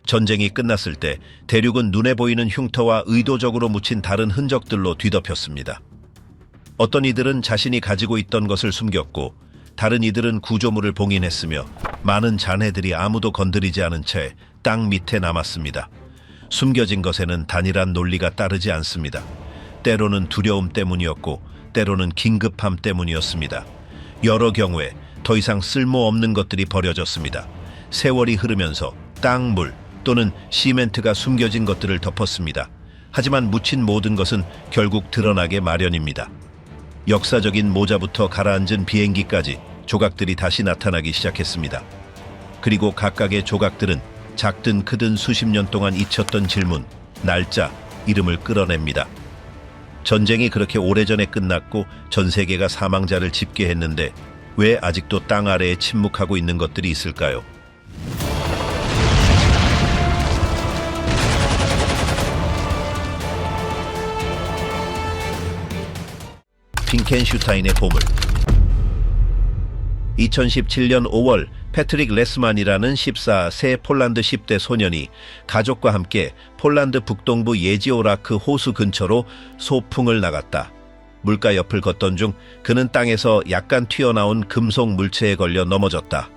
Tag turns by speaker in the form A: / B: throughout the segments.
A: 전쟁이 끝났을 때 대륙은 눈에 보이는 흉터와 의도적으로 묻힌 다른 흔적들로 뒤덮였습니다. 어떤 이들은 자신이 가지고 있던 것을 숨겼고, 다른 이들은 구조물을 봉인했으며 많은 잔해들이 아무도 건드리지 않은 채 땅 밑에 남았습니다. 숨겨진 것에는 단일한 논리가 따르지 않습니다. 때로는 두려움 때문이었고 때로는 긴급함 때문이었습니다. 여러 경우에 더 이상 쓸모없는 것들이 버려졌습니다. 세월이 흐르면서 땅, 물 또는 시멘트가 숨겨진 것들을 덮었습니다. 하지만 묻힌 모든 것은 결국 드러나게 마련입니다. 역사적인 모자부터 가라앉은 비행기까지 조각들이 다시 나타나기 시작했습니다. 그리고 각각의 조각들은 작든 크든 수십 년 동안 잊혔던 질문, 날짜, 이름을 끌어냅니다. 전쟁이 그렇게 오래전에 끝났고 전 세계가 사망자를 집계했는데 왜 아직도 땅 아래에 침묵하고 있는 것들이 있을까요? 핑켄슈타인의 보물. 2017년 5월 패트릭 레스만이라는 14세 폴란드 10대 소년이 가족과 함께 폴란드 북동부 예지오라크 호수 근처로 소풍을 나갔다. 물가 옆을 걷던 중 그는 땅에서 약간 튀어나온 금속 물체에 걸려 넘어졌다.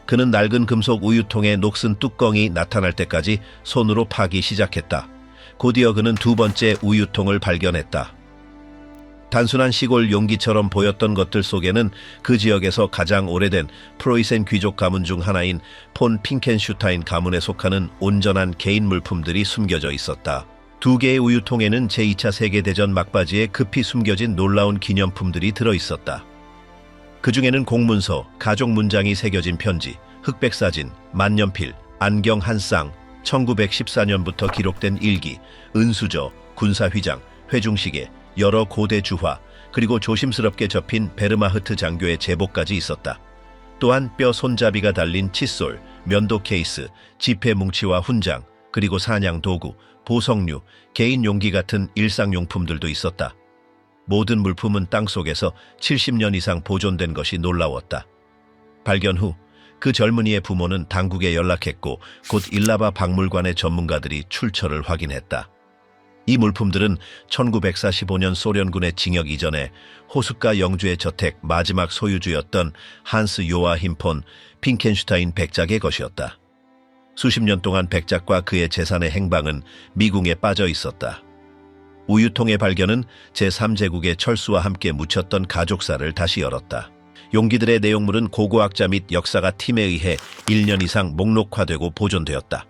A: 그는 낡은 금속 우유통의 녹슨 뚜껑이 나타날 때까지 손으로 파기 시작했다. 곧이어 그는 두 번째 우유통을 발견했다. 단순한 시골 용기처럼 보였던 것들 속에는 그 지역에서 가장 오래된 프로이센 귀족 가문 중 하나인 폰 핑켄슈타인 가문에 속하는 온전한 개인 물품들이 숨겨져 있었다. 두 개의 우유통에는 제2차 세계대전 막바지에 급히 숨겨진 놀라운 기념품들이 들어있었다. 그 중에는 공문서, 가족 문장이 새겨진 편지, 흑백 사진, 만년필, 안경 한 쌍, 1914년부터 기록된 일기, 은수저, 군사휘장, 회중시계, 여러 고대 주화, 그리고 조심스럽게 접힌 베르마흐트 장교의 제복까지 있었다. 또한 뼈 손잡이가 달린 칫솔, 면도 케이스, 지폐 뭉치와 훈장, 그리고 사냥 도구, 보석류, 개인 용기 같은 일상용품들도 있었다. 모든 물품은 땅속에서 70년 이상 보존된 것이 놀라웠다. 발견 후 그 젊은이의 부모는 당국에 연락했고 곧 일라바 박물관의 전문가들이 출처를 확인했다. 이 물품들은 1945년 소련군의 징역 이전에 호숫가 영주의 저택 마지막 소유주였던 한스 요아힘 폰 핑켄슈타인 백작의 것이었다. 수십 년 동안 백작과 그의 재산의 행방은 미궁에 빠져 있었다. 우유통의 발견은 제3제국의 철수와 함께 묻혔던 가족사를 다시 열었다. 용기들의 내용물은 고고학자 및 역사가 팀에 의해 1년 이상 목록화되고 보존되었다.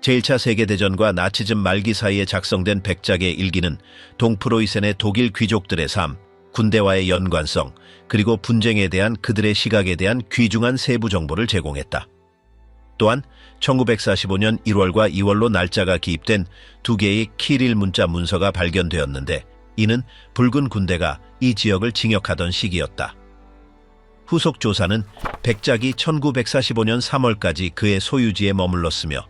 A: 제1차 세계대전과 나치즘 말기 사이에 작성된 백작의 일기는 동프로이센의 독일 귀족들의 삶, 군대와의 연관성, 그리고 분쟁에 대한 그들의 시각에 대한 귀중한 세부 정보를 제공했다. 또한 1945년 1월과 2월로 날짜가 기입된 두 개의 키릴 문자 문서가 발견되었는데 이는 붉은 군대가 이 지역을 징역하던 시기였다. 후속 조사는 백작이 1945년 3월까지 그의 소유지에 머물렀으며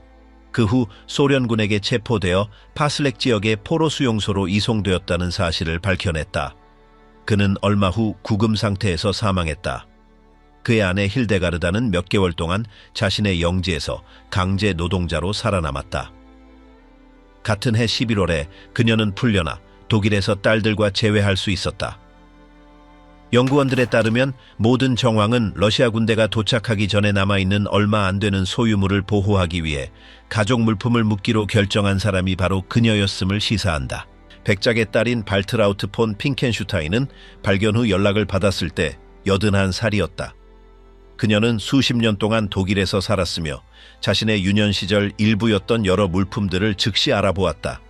A: 그 후 소련군에게 체포되어 파슬렉 지역의 포로 수용소로 이송되었다는 사실을 밝혀냈다. 그는 얼마 후 구금 상태에서 사망했다. 그의 아내 힐데가르다는 몇 개월 동안 자신의 영지에서 강제 노동자로 살아남았다. 같은 해 11월에 그녀는 풀려나 독일에서 딸들과 재회할 수 있었다. 연구원들에 따르면 모든 정황은 러시아 군대가 도착하기 전에 남아있는 얼마 안 되는 소유물을 보호하기 위해 가족 물품을 묻기로 결정한 사람이 바로 그녀였음을 시사한다. 백작의 딸인 발트라우트 폰 핑켄슈타인은 발견 후 연락을 받았을 때 81살이었다. 그녀는 수십 년 동안 독일에서 살았으며 자신의 유년 시절 일부였던 여러 물품들을 즉시 알아보았다.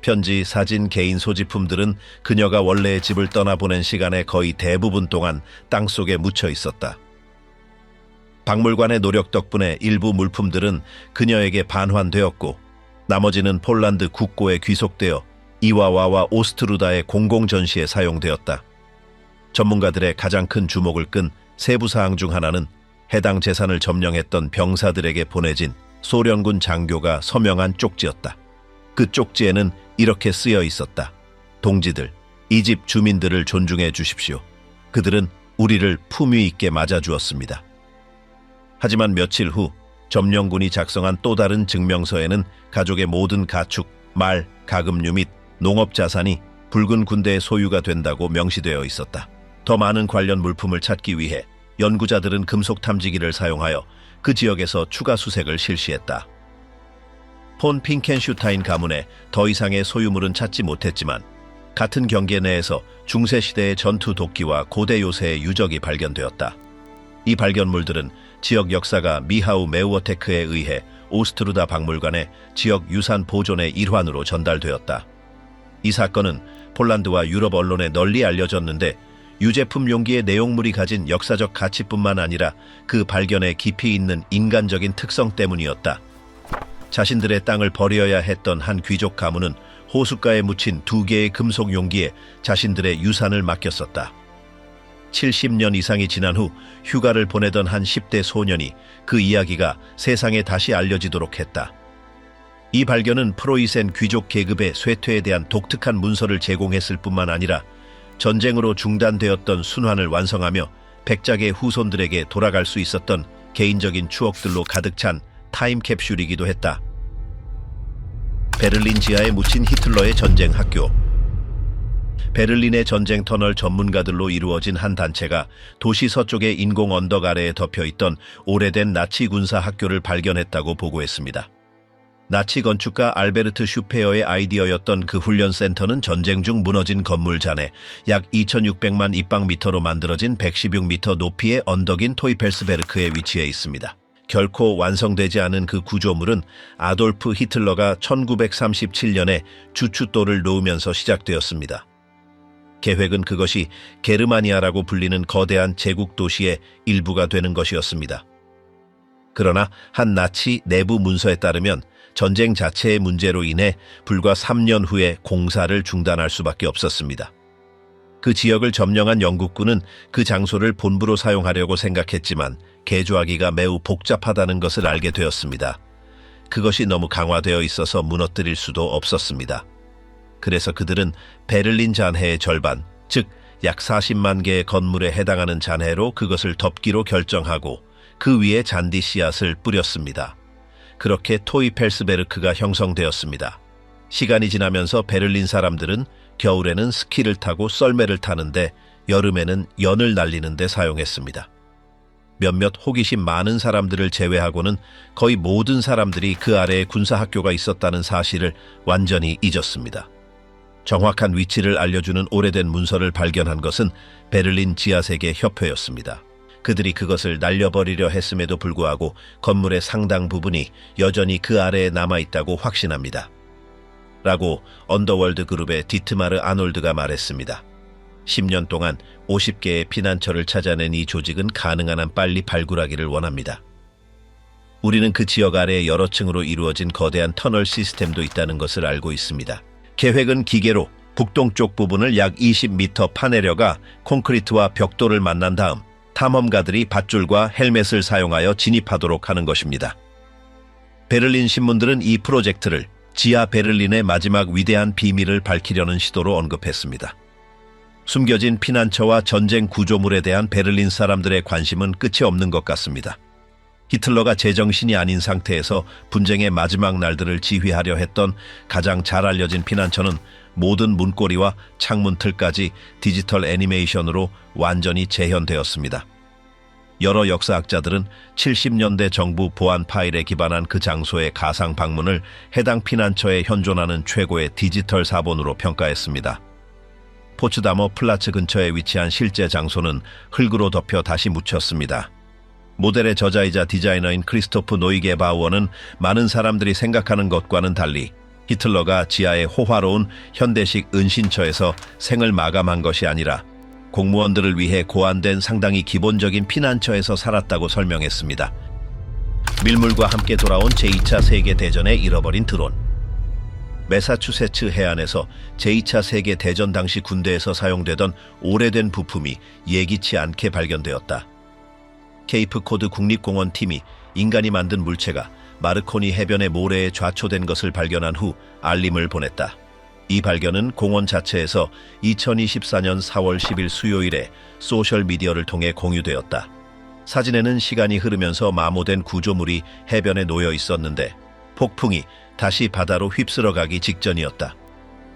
A: 편지, 사진, 개인 소지품들은 그녀가 원래의 집을 떠나보낸 시간의 거의 대부분 동안 땅속에 묻혀 있었다. 박물관의 노력 덕분에 일부 물품들은 그녀에게 반환되었고 나머지는 폴란드 국고에 귀속되어 이와와와 오스트루다의 공공전시에 사용되었다. 전문가들의 가장 큰 주목을 끈 세부사항 중 하나는 해당 재산을 점령했던 병사들에게 보내진 소련군 장교가 서명한 쪽지였다. 그 쪽지에는 이렇게 쓰여 있었다. 동지들, 이 집 주민들을 존중해 주십시오. 그들은 우리를 품위 있게 맞아주었습니다. 하지만 며칠 후 점령군이 작성한 또 다른 증명서에는 가족의 모든 가축, 말, 가금류 및 농업 자산이 붉은 군대의 소유가 된다고 명시되어 있었다. 더 많은 관련 물품을 찾기 위해 연구자들은 금속 탐지기를 사용하여 그 지역에서 추가 수색을 실시했다. 폰 핑켄슈타인 가문에 더 이상의 소유물은 찾지 못했지만 같은 경계 내에서 중세시대의 전투 도끼와 고대 요새의 유적이 발견되었다. 이 발견물들은 지역 역사가 미하우 메우어테크에 의해 오스트루다 박물관에 지역 유산 보존의 일환으로 전달되었다. 이 사건은 폴란드와 유럽 언론에 널리 알려졌는데 유제품 용기의 내용물이 가진 역사적 가치뿐만 아니라 그 발견에 깊이 있는 인간적인 특성 때문이었다. 자신들의 땅을 버려야 했던 한 귀족 가문은 호숫가에 묻힌 2개의 금속 용기에 자신들의 유산을 맡겼었다. 70년 이상이 지난 후 휴가를 보내던 한 10대 소년이 그 이야기가 세상에 다시 알려지도록 했다. 이 발견은 프로이센 귀족 계급의 쇠퇴에 대한 독특한 문서를 제공했을 뿐만 아니라 전쟁으로 중단되었던 순환을 완성하며 백작의 후손들에게 돌아갈 수 있었던 개인적인 추억들로 가득 찬 타임캡슐이기도 했다. 베를린 지하에 묻힌 히틀러의 전쟁 학교. 베를린의 전쟁 터널 전문가들로 이루어진 한 단체가 도시 서쪽의 인공 언덕 아래에 덮여있던 오래된 나치 군사 학교를 발견했다고 보고했습니다. 나치 건축가 알베르트 슈페어의 아이디어였던 그 훈련센터는 전쟁 중 무너진 건물 잔에 약 2600만 입방미터로 만들어진 116m 높이의 언덕인 토이펠스베르크에 위치해 있습니다. 결코 완성되지 않은 그 구조물은 아돌프 히틀러가 1937년에 주춧돌을 놓으면서 시작되었습니다. 계획은 그것이 게르마니아라고 불리는 거대한 제국 도시의 일부가 되는 것이었습니다. 그러나 한 나치 내부 문서에 따르면 전쟁 자체의 문제로 인해 불과 3년 후에 공사를 중단할 수밖에 없었습니다. 그 지역을 점령한 영국군은 그 장소를 본부로 사용하려고 생각했지만 개조하기가 매우 복잡하다는 것을 알게 되었습니다. 그것이 너무 강화되어 있어서 무너뜨릴 수도 없었습니다. 그래서 그들은 베를린 잔해의 절반, 즉 약 40만 개의 건물에 해당하는 잔해로 그것을 덮기로 결정하고 그 위에 잔디 씨앗을 뿌렸습니다. 그렇게 토이펠스베르크가 형성되었습니다. 시간이 지나면서 베를린 사람들은 겨울에는 스키를 타고 썰매를 타는데 여름에는 연을 날리는 데 사용했습니다. 몇몇 호기심 많은 사람들을 제외하고는 거의 모든 사람들이 그 아래에 군사학교가 있었다는 사실을 완전히 잊었습니다. 정확한 위치를 알려주는 오래된 문서를 발견한 것은 베를린 지하세계 협회였습니다. 그들이 그것을 날려버리려 했음에도 불구하고 건물의 상당 부분이 여전히 그 아래에 남아있다고 확신합니다. 라고 언더월드 그룹의 디트마르 아놀드가 말했습니다. 10년 동안 50개의 피난처를 찾아낸 이 조직은 가능한 한 빨리 발굴하기를 원합니다. 우리는 그 지역 아래에 여러 층으로 이루어진 거대한 터널 시스템도 있다는 것을 알고 있습니다. 계획은 기계로 북동쪽 부분을 약 20m 파내려가 콘크리트와 벽돌을 만난 다음 탐험가들이 밧줄과 헬멧을 사용하여 진입하도록 하는 것입니다. 베를린 신문들은 이 프로젝트를 지하 베를린의 마지막 위대한 비밀을 밝히려는 시도로 언급했습니다. 숨겨진 피난처와 전쟁 구조물에 대한 베를린 사람들의 관심은 끝이 없는 것 같습니다. 히틀러가 제정신이 아닌 상태에서 분쟁의 마지막 날들을 지휘하려 했던 가장 잘 알려진 피난처는 모든 문고리와 창문 틀까지 디지털 애니메이션으로 완전히 재현되었습니다. 여러 역사학자들은 70년대 정부 보안 파일에 기반한 그 장소의 가상 방문을 해당 피난처에 현존하는 최고의 디지털 사본으로 평가했습니다. 포츠다머 플라츠 근처에 위치한 실제 장소는 흙으로 덮여 다시 묻혔습니다. 모델의 저자이자 디자이너인 크리스토프 노이게바우어는 많은 사람들이 생각하는 것과는 달리 히틀러가 지하의 호화로운 현대식 은신처에서 생을 마감한 것이 아니라 공무원들을 위해 고안된 상당히 기본적인 피난처에서 살았다고 설명했습니다. 밀물과 함께 돌아온 제2차 세계대전에 잃어버린 드론. 매사추세츠 해안에서 제2차 세계대전 당시 군대에서 사용되던 오래된 부품이 예기치 않게 발견되었다. 케이프 코드 국립공원 팀이 인간이 만든 물체가 마르코니 해변의 모래에 좌초된 것을 발견한 후 알림을 보냈다. 이 발견은 공원 자체에서 2024년 4월 10일 수요일에 소셜미디어를 통해 공유되었다. 사진에는 시간이 흐르면서 마모된 구조물이 해변에 놓여 있었는데 폭풍이 다시 바다로 휩쓸어가기 직전이었다.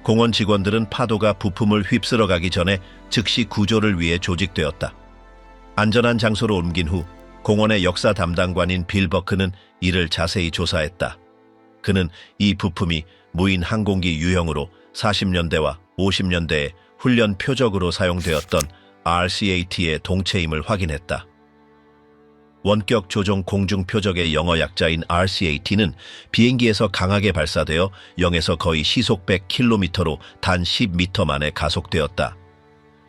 A: 공원 직원들은 파도가 부품을 휩쓸어가기 전에 즉시 구조를 위해 조직되었다. 안전한 장소로 옮긴 후 공원의 역사 담당관인 빌 버크는 이를 자세히 조사했다. 그는 이 부품이 무인 항공기 유형으로 40년대와 50년대에 훈련 표적으로 사용되었던 RCAT의 동체임을 확인했다. 원격 조종 공중 표적의 영어 약자인 RCAT는 비행기에서 강하게 발사되어 0에서 거의 시속 100km로 단 10m 만에 가속되었다.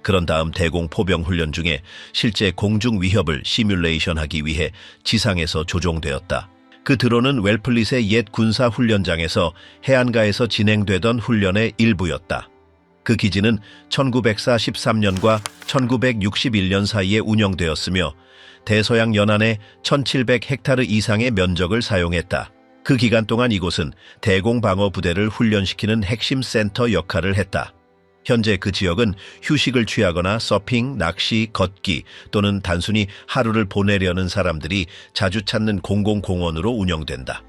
A: 그런 다음 대공 포병 훈련 중에 실제 공중 위협을 시뮬레이션하기 위해 지상에서 조종되었다. 그 드론은 웰플릿의 옛 군사 훈련장에서 해안가에서 진행되던 훈련의 일부였다. 그 기지는 1943년과 1961년 사이에 운영되었으며 대서양 연안의 1700헥타르 이상의 면적을 사용했다. 그 기간 동안 이곳은 대공 방어 부대를 훈련시키는 핵심 센터 역할을 했다. 현재 그 지역은 휴식을 취하거나 서핑, 낚시, 걷기 또는 단순히 하루를 보내려는 사람들이 자주 찾는 공공공원으로 운영된다.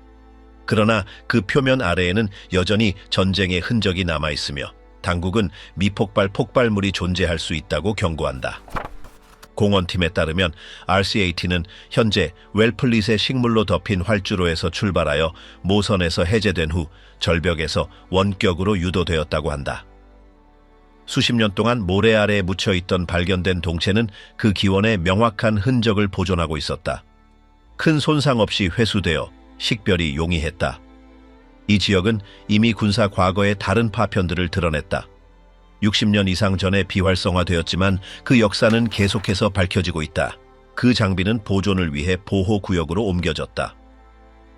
A: 그러나 그 표면 아래에는 여전히 전쟁의 흔적이 남아있으며 당국은 미폭발 폭발물이 존재할 수 있다고 경고한다. 공원팀에 따르면 RCAT는 현재 웰플릿의 식물로 덮인 활주로에서 출발하여 모선에서 해제된 후 절벽에서 원격으로 유도되었다고 한다. 수십 년 동안 모래 아래에 묻혀있던 발견된 동체는 그 기원의 명확한 흔적을 보존하고 있었다. 큰 손상 없이 회수되어 식별이 용이했다. 이 지역은 이미 군사 과거의 다른 파편들을 드러냈다. 60년 이상 전에 비활성화되었지만 그 역사는 계속해서 밝혀지고 있다. 그 장비는 보존을 위해 보호구역으로 옮겨졌다.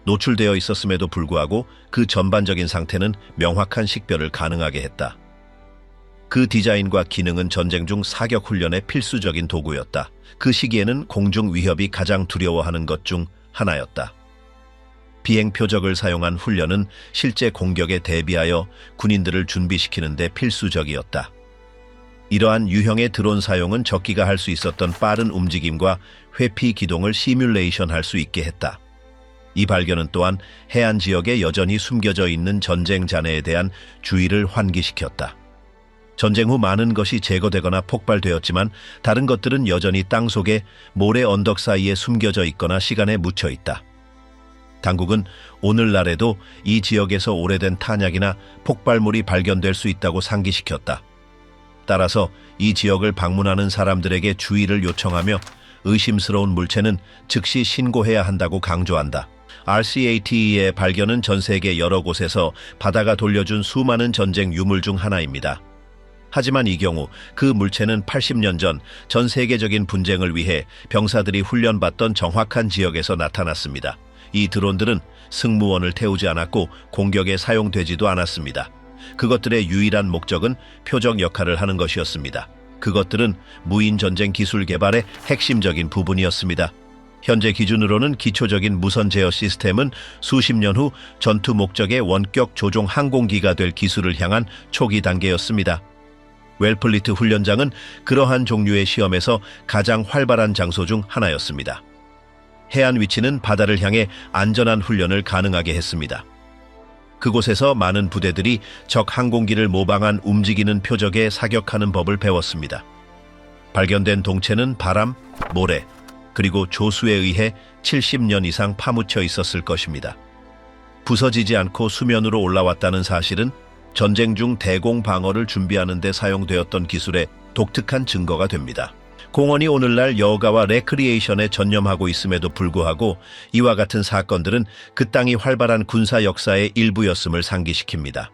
A: 노출되어 있었음에도 불구하고 그 전반적인 상태는 명확한 식별을 가능하게 했다. 그 디자인과 기능은 전쟁 중 사격 훈련의 필수적인 도구였다. 그 시기에는 공중 위협이 가장 두려워하는 것 중 하나였다. 비행 표적을 사용한 훈련은 실제 공격에 대비하여 군인들을 준비시키는 데 필수적이었다. 이러한 유형의 드론 사용은 적기가 할 수 있었던 빠른 움직임과 회피 기동을 시뮬레이션할 수 있게 했다. 이 발견은 또한 해안 지역에 여전히 숨겨져 있는 전쟁 잔해에 대한 주의를 환기시켰다. 전쟁 후 많은 것이 제거되거나 폭발되었지만 다른 것들은 여전히 땅속에 모래 언덕 사이에 숨겨져 있거나 시간에 묻혀 있다. 당국은 오늘날에도 이 지역에서 오래된 탄약이나 폭발물이 발견될 수 있다고 상기시켰다. 따라서 이 지역을 방문하는 사람들에게 주의를 요청하며 의심스러운 물체는 즉시 신고해야 한다고 강조한다. RCAT의 발견은 전 세계 여러 곳에서 바다가 돌려준 수많은 전쟁 유물 중 하나입니다. 하지만 이 경우 그 물체는 80년 전 전 세계적인 분쟁을 위해 병사들이 훈련받던 정확한 지역에서 나타났습니다. 이 드론들은 승무원을 태우지 않았고 공격에 사용되지도 않았습니다. 그것들의 유일한 목적은 표적 역할을 하는 것이었습니다. 그것들은 무인 전쟁 기술 개발의 핵심적인 부분이었습니다. 현재 기준으로는 기초적인 무선 제어 시스템은 수십 년 후 전투 목적의 원격 조종 항공기가 될 기술을 향한 초기 단계였습니다. 웰플리트 훈련장은 그러한 종류의 시험에서 가장 활발한 장소 중 하나였습니다. 해안 위치는 바다를 향해 안전한 훈련을 가능하게 했습니다. 그곳에서 많은 부대들이 적 항공기를 모방한 움직이는 표적에 사격하는 법을 배웠습니다. 발견된 동체는 바람, 모래, 그리고 조수에 의해 70년 이상 파묻혀 있었을 것입니다. 부서지지 않고 수면으로 올라왔다는 사실은 전쟁 중 대공 방어를 준비하는 데 사용되었던 기술의 독특한 증거가 됩니다. 공원이 오늘날 여가와 레크리에이션에 전념하고 있음에도 불구하고 이와 같은 사건들은 그 땅이 활발한 군사 역사의 일부였음을 상기시킵니다.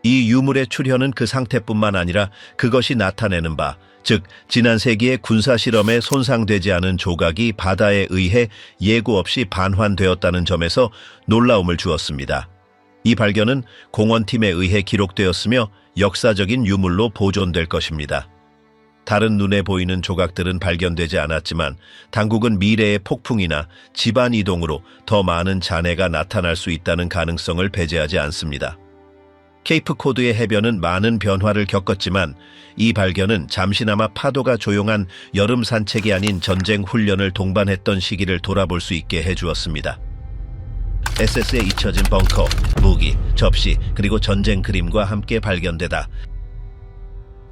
A: 이 유물의 출현은 그 상태뿐만 아니라 그것이 나타내는 바, 즉 지난 세기의 군사 실험에 손상되지 않은 조각이 바다에 의해 예고 없이 반환되었다는 점에서 놀라움을 주었습니다. 이 발견은 공원팀에 의해 기록되었으며 역사적인 유물로 보존될 것입니다. 다른 눈에 보이는 조각들은 발견되지 않았지만 당국은 미래의 폭풍이나 집안 이동으로 더 많은 잔해가 나타날 수 있다는 가능성을 배제하지 않습니다. 케이프 코드의 해변은 많은 변화를 겪었지만 이 발견은 잠시나마 파도가 조용한 여름 산책이 아닌 전쟁 훈련을 동반했던 시기를 돌아볼 수 있게 해주었습니다. SS에 잊혀진 벙커, 무기, 접시, 그리고 전쟁 그림과 함께 발견되다.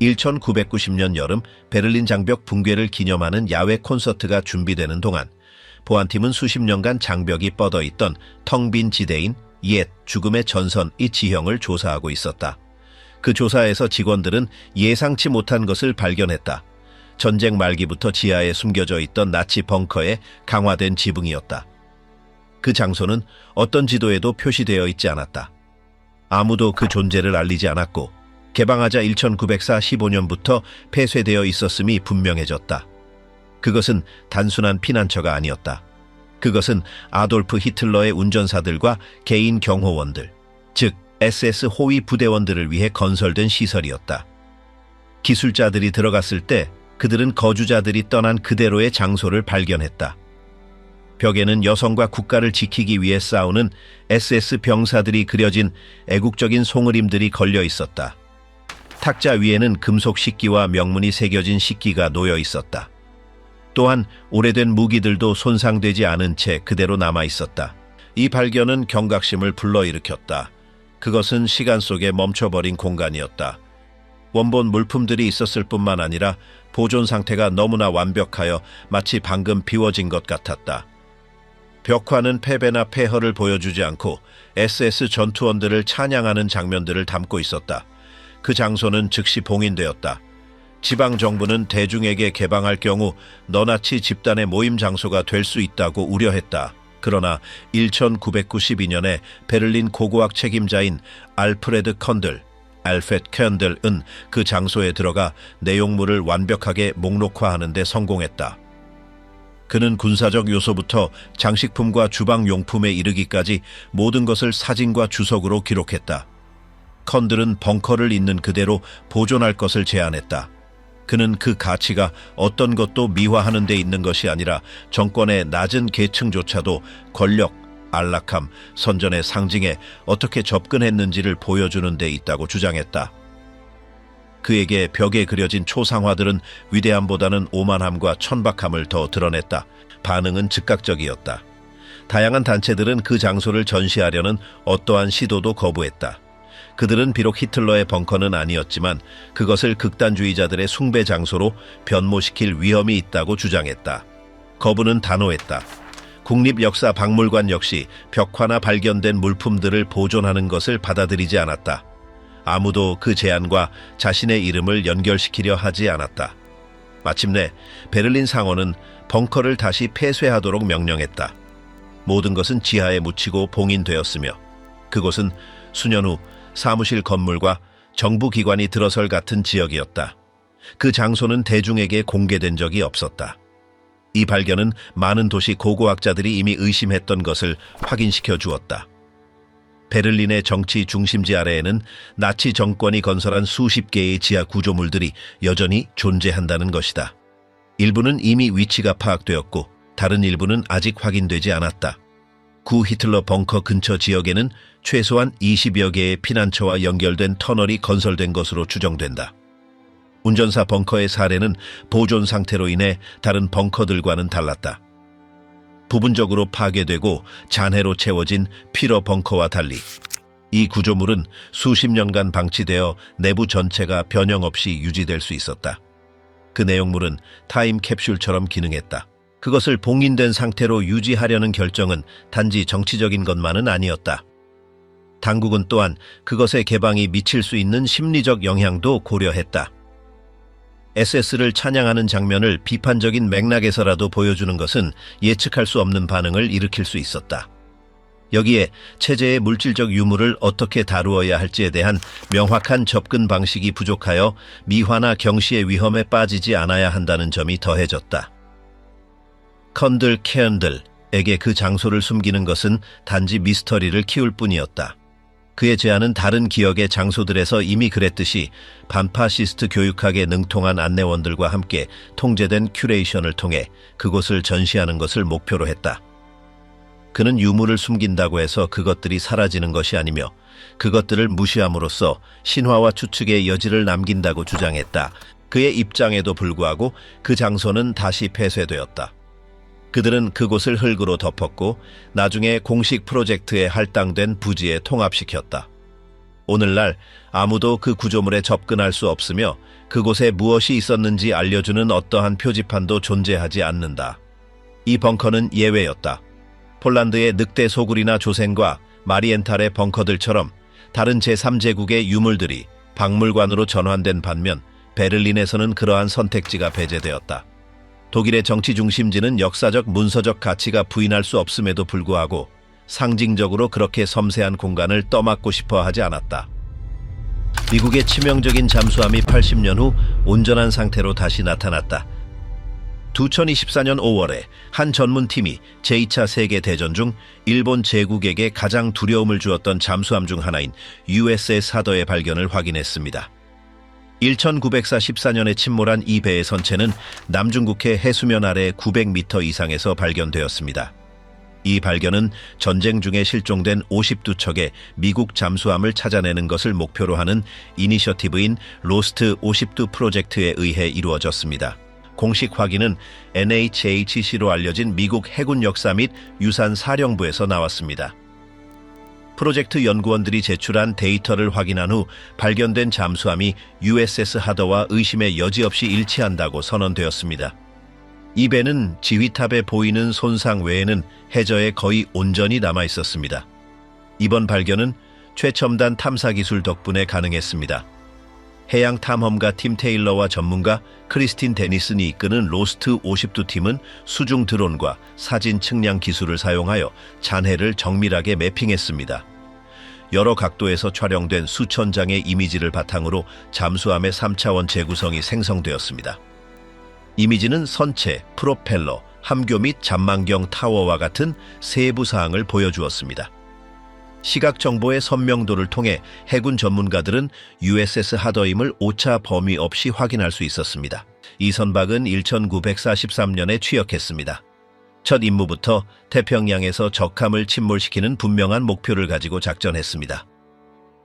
A: 1990년 여름 베를린 장벽 붕괴를 기념하는 야외 콘서트가 준비되는 동안 보안팀은 수십 년간 장벽이 뻗어있던 텅 빈 지대인 옛 죽음의 전선의 지형을 조사하고 있었다. 그 조사에서 직원들은 예상치 못한 것을 발견했다. 전쟁 말기부터 지하에 숨겨져 있던 나치 벙커의 강화된 지붕이었다. 그 장소는 어떤 지도에도 표시되어 있지 않았다. 아무도 그 존재를 알리지 않았고 개방하자 1945년부터 폐쇄되어 있었음이 분명해졌다. 그것은 단순한 피난처가 아니었다. 그것은 아돌프 히틀러의 운전사들과 개인 경호원들, 즉 SS 호위 부대원들을 위해 건설된 시설이었다. 기술자들이 들어갔을 때 그들은 거주자들이 떠난 그대로의 장소를 발견했다. 벽에는 여성과 국가를 지키기 위해 싸우는 SS 병사들이 그려진 애국적인 송으림들이 걸려 있었다. 탁자 위에는 금속 식기와 명문이 새겨진 식기가 놓여 있었다. 또한 오래된 무기들도 손상되지 않은 채 그대로 남아 있었다. 이 발견은 경각심을 불러일으켰다. 그것은 시간 속에 멈춰버린 공간이었다. 원본 물품들이 있었을 뿐만 아니라 보존 상태가 너무나 완벽하여 마치 방금 비워진 것 같았다. 벽화는 패배나 폐허를 보여주지 않고 SS 전투원들을 찬양하는 장면들을 담고 있었다. 그 장소는 즉시 봉인되었다. 지방정부는 대중에게 개방할 경우 너나치 집단의 모임 장소가 될 수 있다고 우려했다. 그러나 1992년에 베를린 고고학 책임자인 알프레드 컨들은 그 장소에 들어가 내용물을 완벽하게 목록화하는 데 성공했다. 그는 군사적 요소부터 장식품과 주방용품에 이르기까지 모든 것을 사진과 주석으로 기록했다. 컨들은 벙커를 있는 그대로 보존할 것을 제안했다. 그는 그 가치가 어떤 것도 미화하는 데 있는 것이 아니라 정권의 낮은 계층조차도 권력, 안락함, 선전의 상징에 어떻게 접근했는지를 보여주는 데 있다고 주장했다. 그에게 벽에 그려진 초상화들은 위대함보다는 오만함과 천박함을 더 드러냈다. 반응은 즉각적이었다. 다양한 단체들은 그 장소를 전시하려는 어떠한 시도도 거부했다. 그들은 비록 히틀러의 벙커는 아니었지만 그것을 극단주의자들의 숭배 장소로 변모시킬 위험이 있다고 주장했다. 거부는 단호했다. 국립역사박물관 역시 벽화나 발견된 물품들을 보존하는 것을 받아들이지 않았다. 아무도 그 제안과 자신의 이름을 연결시키려 하지 않았다. 마침내 베를린 상원은 벙커를 다시 폐쇄하도록 명령했다. 모든 것은 지하에 묻히고 봉인되었으며 그곳은 수년 후 사무실 건물과 정부 기관이 들어설 같은 지역이었다. 그 장소는 대중에게 공개된 적이 없었다. 이 발견은 많은 도시 고고학자들이 이미 의심했던 것을 확인시켜 주었다. 베를린의 정치 중심지 아래에는 나치 정권이 건설한 수십 개의 지하 구조물들이 여전히 존재한다는 것이다. 일부는 이미 위치가 파악되었고 다른 일부는 아직 확인되지 않았다. 구 히틀러 벙커 근처 지역에는 최소한 20여 개의 피난처와 연결된 터널이 건설된 것으로 추정된다. 운전사 벙커의 사례는 보존 상태로 인해 다른 벙커들과는 달랐다. 부분적으로 파괴되고 잔해로 채워진 피러 벙커와 달리 이 구조물은 수십 년간 방치되어 내부 전체가 변형 없이 유지될 수 있었다. 그 내용물은 타임캡슐처럼 기능했다. 그것을 봉인된 상태로 유지하려는 결정은 단지 정치적인 것만은 아니었다. 당국은 또한 그것의 개방이 미칠 수 있는 심리적 영향도 고려했다. SS를 찬양하는 장면을 비판적인 맥락에서라도 보여주는 것은 예측할 수 없는 반응을 일으킬 수 있었다. 여기에 체제의 물질적 유무를 어떻게 다루어야 할지에 대한 명확한 접근 방식이 부족하여 미화나 경시의 위험에 빠지지 않아야 한다는 점이 더해졌다. 컨들에게 그 장소를 숨기는 것은 단지 미스터리를 키울 뿐이었다. 그의 제안은 다른 기억의 장소들에서 이미 그랬듯이 반파시스트 교육학에 능통한 안내원들과 함께 통제된 큐레이션을 통해 그곳을 전시하는 것을 목표로 했다. 그는 유물을 숨긴다고 해서 그것들이 사라지는 것이 아니며 그것들을 무시함으로써 신화와 추측의 여지를 남긴다고 주장했다. 그의 입장에도 불구하고 그 장소는 다시 폐쇄되었다. 그들은 그곳을 흙으로 덮었고 나중에 공식 프로젝트에 할당된 부지에 통합시켰다. 오늘날 아무도 그 구조물에 접근할 수 없으며 그곳에 무엇이 있었는지 알려주는 어떠한 표지판도 존재하지 않는다. 이 벙커는 예외였다. 폴란드의 늑대 소굴이나 조센과 마리엔탈의 벙커들처럼 다른 제3제국의 유물들이 박물관으로 전환된 반면 베를린에서는 그러한 선택지가 배제되었다. 독일의 정치 중심지는 역사적 문서적 가치가 부인할 수 없음에도 불구하고 상징적으로 그렇게 섬세한 공간을 떠맡고 싶어 하지 않았다. 미국의 치명적인 잠수함이 80년 후 온전한 상태로 다시 나타났다. 2024년 5월에 한 전문팀이 제2차 세계대전 중 일본 제국에게 가장 두려움을 주었던 잠수함 중 하나인 USS 하더의 발견을 확인했습니다. 1914년에 침몰한 이 배의 선체는 남중국해 해수면 아래 900m 이상에서 발견되었습니다. 이 발견은 전쟁 중에 실종된 52척의 미국 잠수함을 찾아내는 것을 목표로 하는 이니셔티브인 로스트 52 프로젝트에 의해 이루어졌습니다. 공식 확인은 NHHC로 알려진 미국 해군 역사 및 유산 사령부에서 나왔습니다. 프로젝트 연구원들이 제출한 데이터를 확인한 후 발견된 잠수함이 USS 하더와 의심의 여지 없이 일치한다고 선언되었습니다. 이 배는 지휘탑에 보이는 손상 외에는 해저에 거의 온전히 남아 있었습니다. 이번 발견은 최첨단 탐사 기술 덕분에 가능했습니다. 해양 탐험가 팀 테일러와 전문가 크리스틴 데니슨이 이끄는 로스트 52팀은 수중 드론과 사진 측량 기술을 사용하여 잔해를 정밀하게 매핑했습니다. 여러 각도에서 촬영된 수천 장의 이미지를 바탕으로 잠수함의 3차원 재구성이 생성되었습니다. 이미지는 선체, 프로펠러, 함교 및 잠망경 타워와 같은 세부 사항을 보여주었습니다. 시각 정보의 선명도를 통해 해군 전문가들은 USS 하더임을 오차 범위 없이 확인할 수 있었습니다. 이 선박은 1943년에 취역했습니다. 첫 임무부터 태평양에서 적함을 침몰시키는 분명한 목표를 가지고 작전했습니다.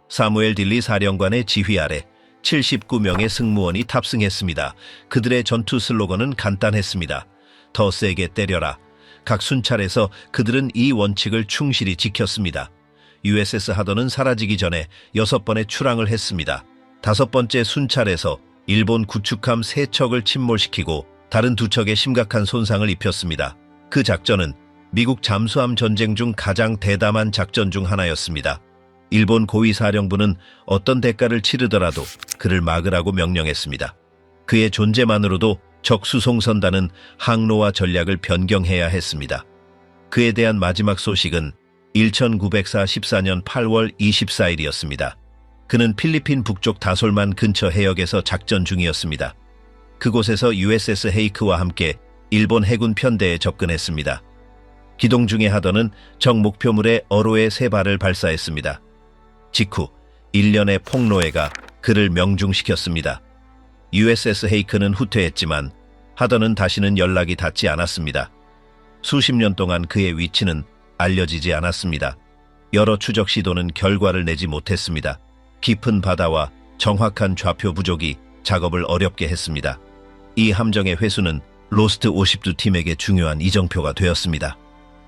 A: 사무엘 딜리 사령관의 지휘 아래 79명의 승무원이 탑승했습니다. 그들의 전투 슬로건은 간단했습니다. 더 세게 때려라. 각 순찰에서 그들은 이 원칙을 충실히 지켰습니다. USS 하더는 사라지기 전에 6번의 출항을 했습니다. 5번째 순찰에서 일본 구축함 3척을 침몰시키고 다른 2척에 심각한 손상을 입혔습니다. 그 작전은 미국 잠수함 전쟁 중 가장 대담한 작전 중 하나였습니다. 일본 고위사령부는 어떤 대가를 치르더라도 그를 막으라고 명령했습니다. 그의 존재만으로도 적 수송선단은 항로와 전략을 변경해야 했습니다. 그에 대한 마지막 소식은 1944년 8월 24일이었습니다. 그는 필리핀 북쪽 다솔만 근처 해역에서 작전 중이었습니다. 그곳에서 USS 헤이크와 함께 일본 해군 편대에 접근했습니다. 기동 중에 하더는 적 목표물에 어로의 3발을 발사했습니다. 직후 일련의 폭로해가 그를 명중시켰습니다. USS 헤이크는 후퇴했지만 하더는 다시는 연락이 닿지 않았습니다. 수십 년 동안 그의 위치는 알려지지 않았습니다. 여러 추적 시도는 결과를 내지 못했습니다. 깊은 바다와 정확한 좌표 부족이 작업을 어렵게 했습니다. 이 함정의 회수는 로스트 52팀에게 중요한 이정표가 되었습니다.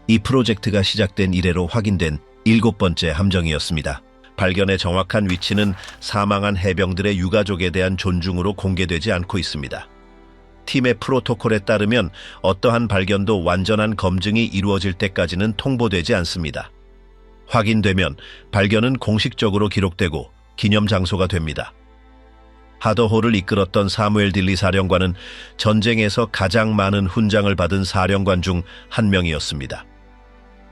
A: 이 프로젝트가 시작된 이래로 확인된 7번째 함정이었습니다. 발견의 정확한 위치는 사망한 해병들의 유가족에 대한 존중으로 공개되지 않고 있습니다. 팀의 프로토콜에 따르면 어떠한 발견도 완전한 검증이 이루어질 때까지는 통보되지 않습니다. 확인되면 발견은 공식적으로 기록되고 기념 장소가 됩니다. 하더호를 이끌었던 사무엘 딜리 사령관은 전쟁에서 가장 많은 훈장을 받은 사령관 중 한 명이었습니다.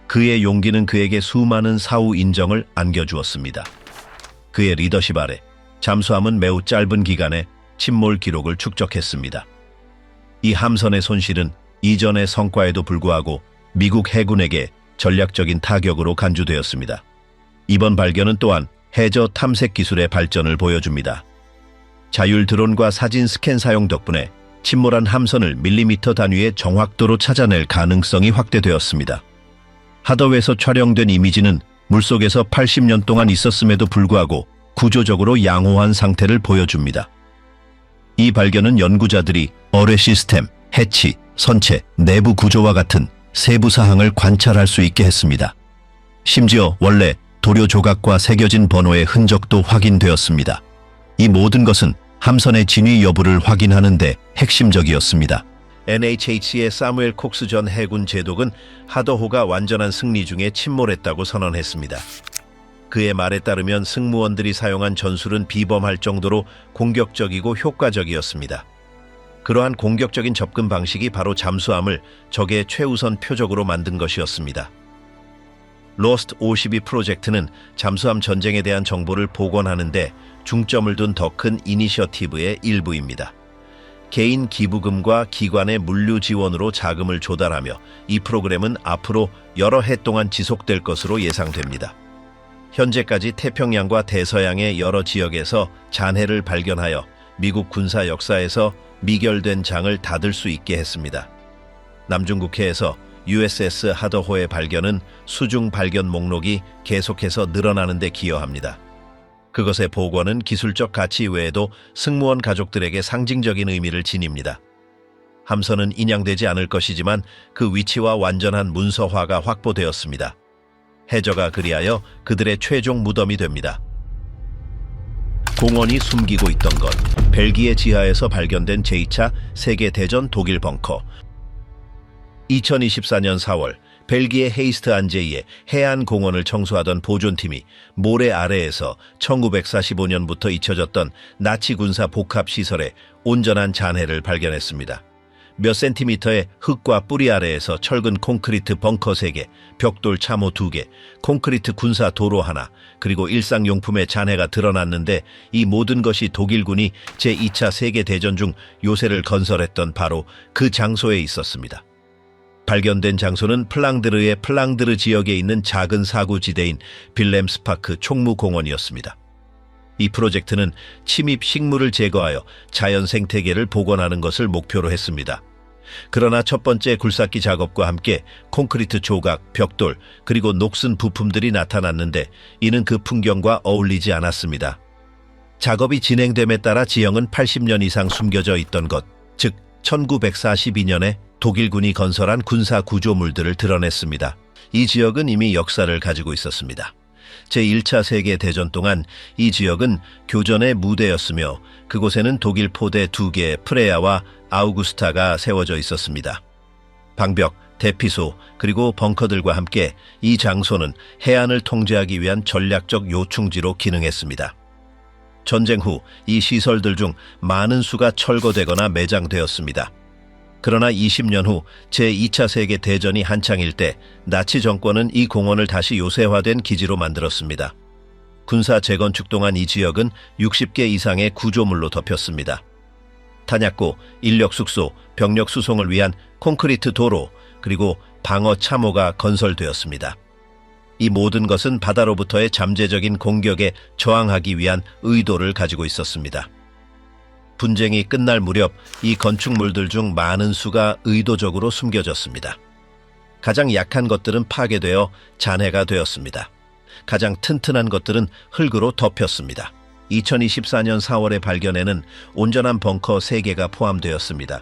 A: 그의 용기는 그에게 수많은 사후 인정을 안겨주었습니다. 그의 리더십 아래 잠수함은 매우 짧은 기간에 침몰 기록을 축적했습니다. 이 함선의 손실은 이전의 성과에도 불구하고 미국 해군에게 전략적인 타격으로 간주되었습니다. 이번 발견은 또한 해저 탐색 기술의 발전을 보여줍니다. 자율 드론과 사진 스캔 사용 덕분에 침몰한 함선을 밀리미터 단위의 정확도로 찾아낼 가능성이 확대되었습니다. 하더웨에서 촬영된 이미지는 물속에서 80년 동안 있었음에도 불구하고 구조적으로 양호한 상태를 보여줍니다. 이 발견은 연구자들이 어뢰 시스템, 해치, 선체, 내부 구조와 같은 세부 사항을 관찰할 수 있게 했습니다. 심지어 원래 도료 조각과 새겨진 번호의 흔적도 확인되었습니다. 이 모든 것은 함선의 진위 여부를 확인하는 데 핵심적이었습니다. NHH의 사무엘 콕스 전 해군 제독은 하더호가 완전한 승리 중에 침몰했다고 선언했습니다. 그의 말에 따르면 승무원들이 사용한 전술은 비범할 정도로 공격적이고 효과적이었습니다. 그러한 공격적인 접근 방식이 바로 잠수함을 적의 최우선 표적으로 만든 것이었습니다. 로스트 52 프로젝트는 잠수함 전쟁에 대한 정보를 복원하는 데 중점을 둔 더 큰 이니셔티브의 일부입니다. 개인 기부금과 기관의 물류 지원으로 자금을 조달하며 이 프로그램은 앞으로 여러 해 동안 지속될 것으로 예상됩니다. 현재까지 태평양과 대서양의 여러 지역에서 잔해를 발견하여 미국 군사 역사에서 미결된 장을 닫을 수 있게 했습니다. 남중국해에서 USS 하더호의 발견은 수중 발견 목록이 계속해서 늘어나는 데 기여합니다. 그것의 복원은 기술적 가치 외에도 승무원 가족들에게 상징적인 의미를 지닙니다. 함선은 인양되지 않을 것이지만 그 위치와 완전한 문서화가 확보되었습니다. 해저가 그리하여 그들의 최종 무덤이 됩니다. 공원이 숨기고 있던 것, 벨기에 지하에서 발견된 제2차 세계대전 독일 벙커. 2024년 4월 벨기에 헤이스트 안제이의 해안공원을 청소하던 보존팀이 모래 아래에서 1945년부터 잊혀졌던 나치 군사 복합시설의 온전한 잔해를 발견했습니다. 몇 센티미터의 흙과 뿌리 아래에서 철근 콘크리트 벙커 3개, 벽돌 참호 2개, 콘크리트 군사 도로 하나, 그리고 일상용품의 잔해가 드러났는데 이 모든 것이 독일군이 제2차 세계대전 중 요새를 건설했던 바로 그 장소에 있었습니다. 발견된 장소는 플랑드르의 플랑드르 지역에 있는 작은 사구지대인 빌렘스파크 총무공원이었습니다. 이 프로젝트는 침입 식물을 제거하여 자연 생태계를 복원하는 것을 목표로 했습니다. 그러나 첫 번째 굴삭기 작업과 함께 콘크리트 조각, 벽돌, 그리고 녹슨 부품들이 나타났는데 이는 그 풍경과 어울리지 않았습니다. 작업이 진행됨에 따라 지형은 80년 이상 숨겨져 있던 것, 즉 1942년에 독일군이 건설한 군사 구조물들을 드러냈습니다. 이 지역은 이미 역사를 가지고 있었습니다. 제1차 세계대전 동안 이 지역은 교전의 무대였으며 그곳에는 독일 포대 2개 프레야와 아우구스타가 세워져 있었습니다. 방벽, 대피소, 그리고 벙커들과 함께 이 장소는 해안을 통제하기 위한 전략적 요충지로 기능했습니다. 전쟁 후 이 시설들 중 많은 수가 철거되거나 매장되었습니다. 그러나 20년 후 제2차 세계대전이 한창일 때 나치 정권은 이 공원을 다시 요새화된 기지로 만들었습니다. 군사 재건축 동안 이 지역은 60개 이상의 구조물로 덮였습니다. 탄약고, 인력 숙소, 병력 수송을 위한 콘크리트 도로, 그리고 방어 참호가 건설되었습니다. 이 모든 것은 바다로부터의 잠재적인 공격에 저항하기 위한 의도를 가지고 있었습니다. 분쟁이 끝날 무렵 이 건축물들 중 많은 수가 의도적으로 숨겨졌습니다. 가장 약한 것들은 파괴되어 잔해가 되었습니다. 가장 튼튼한 것들은 흙으로 덮였습니다. 2024년 4월의 발견에는 온전한 벙커 3개가 포함되었습니다.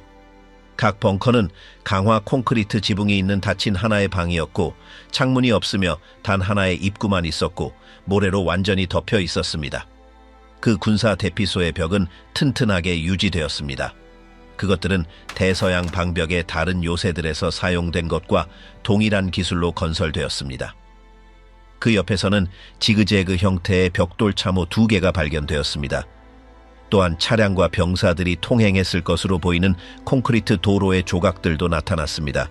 A: 각 벙커는 강화 콘크리트 지붕이 있는 닫힌 하나의 방이었고 창문이 없으며 단 하나의 입구만 있었고 모래로 완전히 덮여 있었습니다. 그 군사 대피소의 벽은 튼튼하게 유지되었습니다. 그것들은 대서양 방벽의 다른 요새들에서 사용된 것과 동일한 기술로 건설되었습니다. 그 옆에서는 지그재그 형태의 벽돌 참호 2개가 발견되었습니다. 또한 차량과 병사들이 통행했을 것으로 보이는 콘크리트 도로의 조각들도 나타났습니다.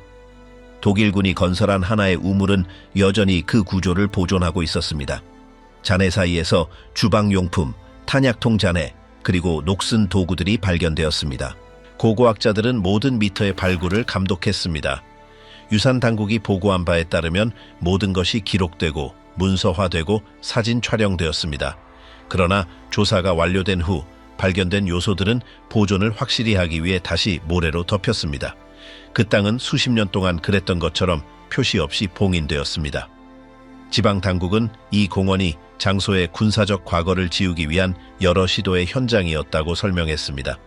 A: 독일군이 건설한 하나의 우물은 여전히 그 구조를 보존하고 있었습니다. 잔해 사이에서 주방용품, 탄약통 잔해, 그리고 녹슨 도구들이 발견되었습니다. 고고학자들은 모든 미터의 발굴을 감독했습니다. 유산 당국이 보고한 바에 따르면 모든 것이 기록되고 문서화되고 사진 촬영되었습니다. 그러나 조사가 완료된 후 발견된 요소들은 보존을 확실히 하기 위해 다시 모래로 덮였습니다. 그 땅은 수십 년 동안 그랬던 것처럼 표시 없이 봉인되었습니다. 지방 당국은 이 공원이 장소의 군사적 과거를 지우기 위한 여러 시도의 현장이었다고 설명했습니다.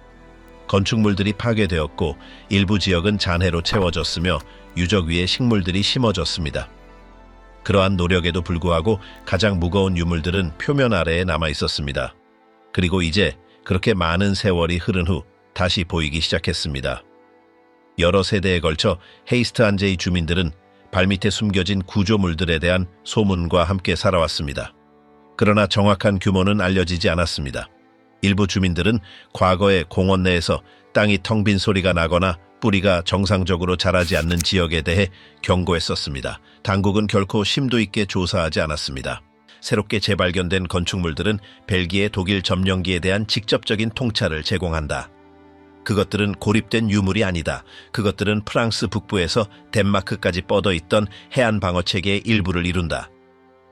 A: 건축물들이 파괴되었고 일부 지역은 잔해로 채워졌으며 유적 위에 식물들이 심어졌습니다. 그러한 노력에도 불구하고 가장 무거운 유물들은 표면 아래에 남아 있었습니다. 그리고 이제 그렇게 많은 세월이 흐른 후 다시 보이기 시작했습니다. 여러 세대에 걸쳐 헤이스트 안제의 주민들은 발밑에 숨겨진 구조물들에 대한 소문과 함께 살아왔습니다. 그러나 정확한 규모는 알려지지 않았습니다. 일부 주민들은 과거에 공원 내에서 땅이 텅 빈 소리가 나거나 뿌리가 정상적으로 자라지 않는 지역에 대해 경고했었습니다. 당국은 결코 심도 있게 조사하지 않았습니다. 새롭게 재발견된 건축물들은 벨기에 독일 점령기에 대한 직접적인 통찰을 제공한다. 그것들은 고립된 유물이 아니다. 그것들은 프랑스 북부에서 덴마크까지 뻗어 있던 해안 방어 체계의 일부를 이룬다.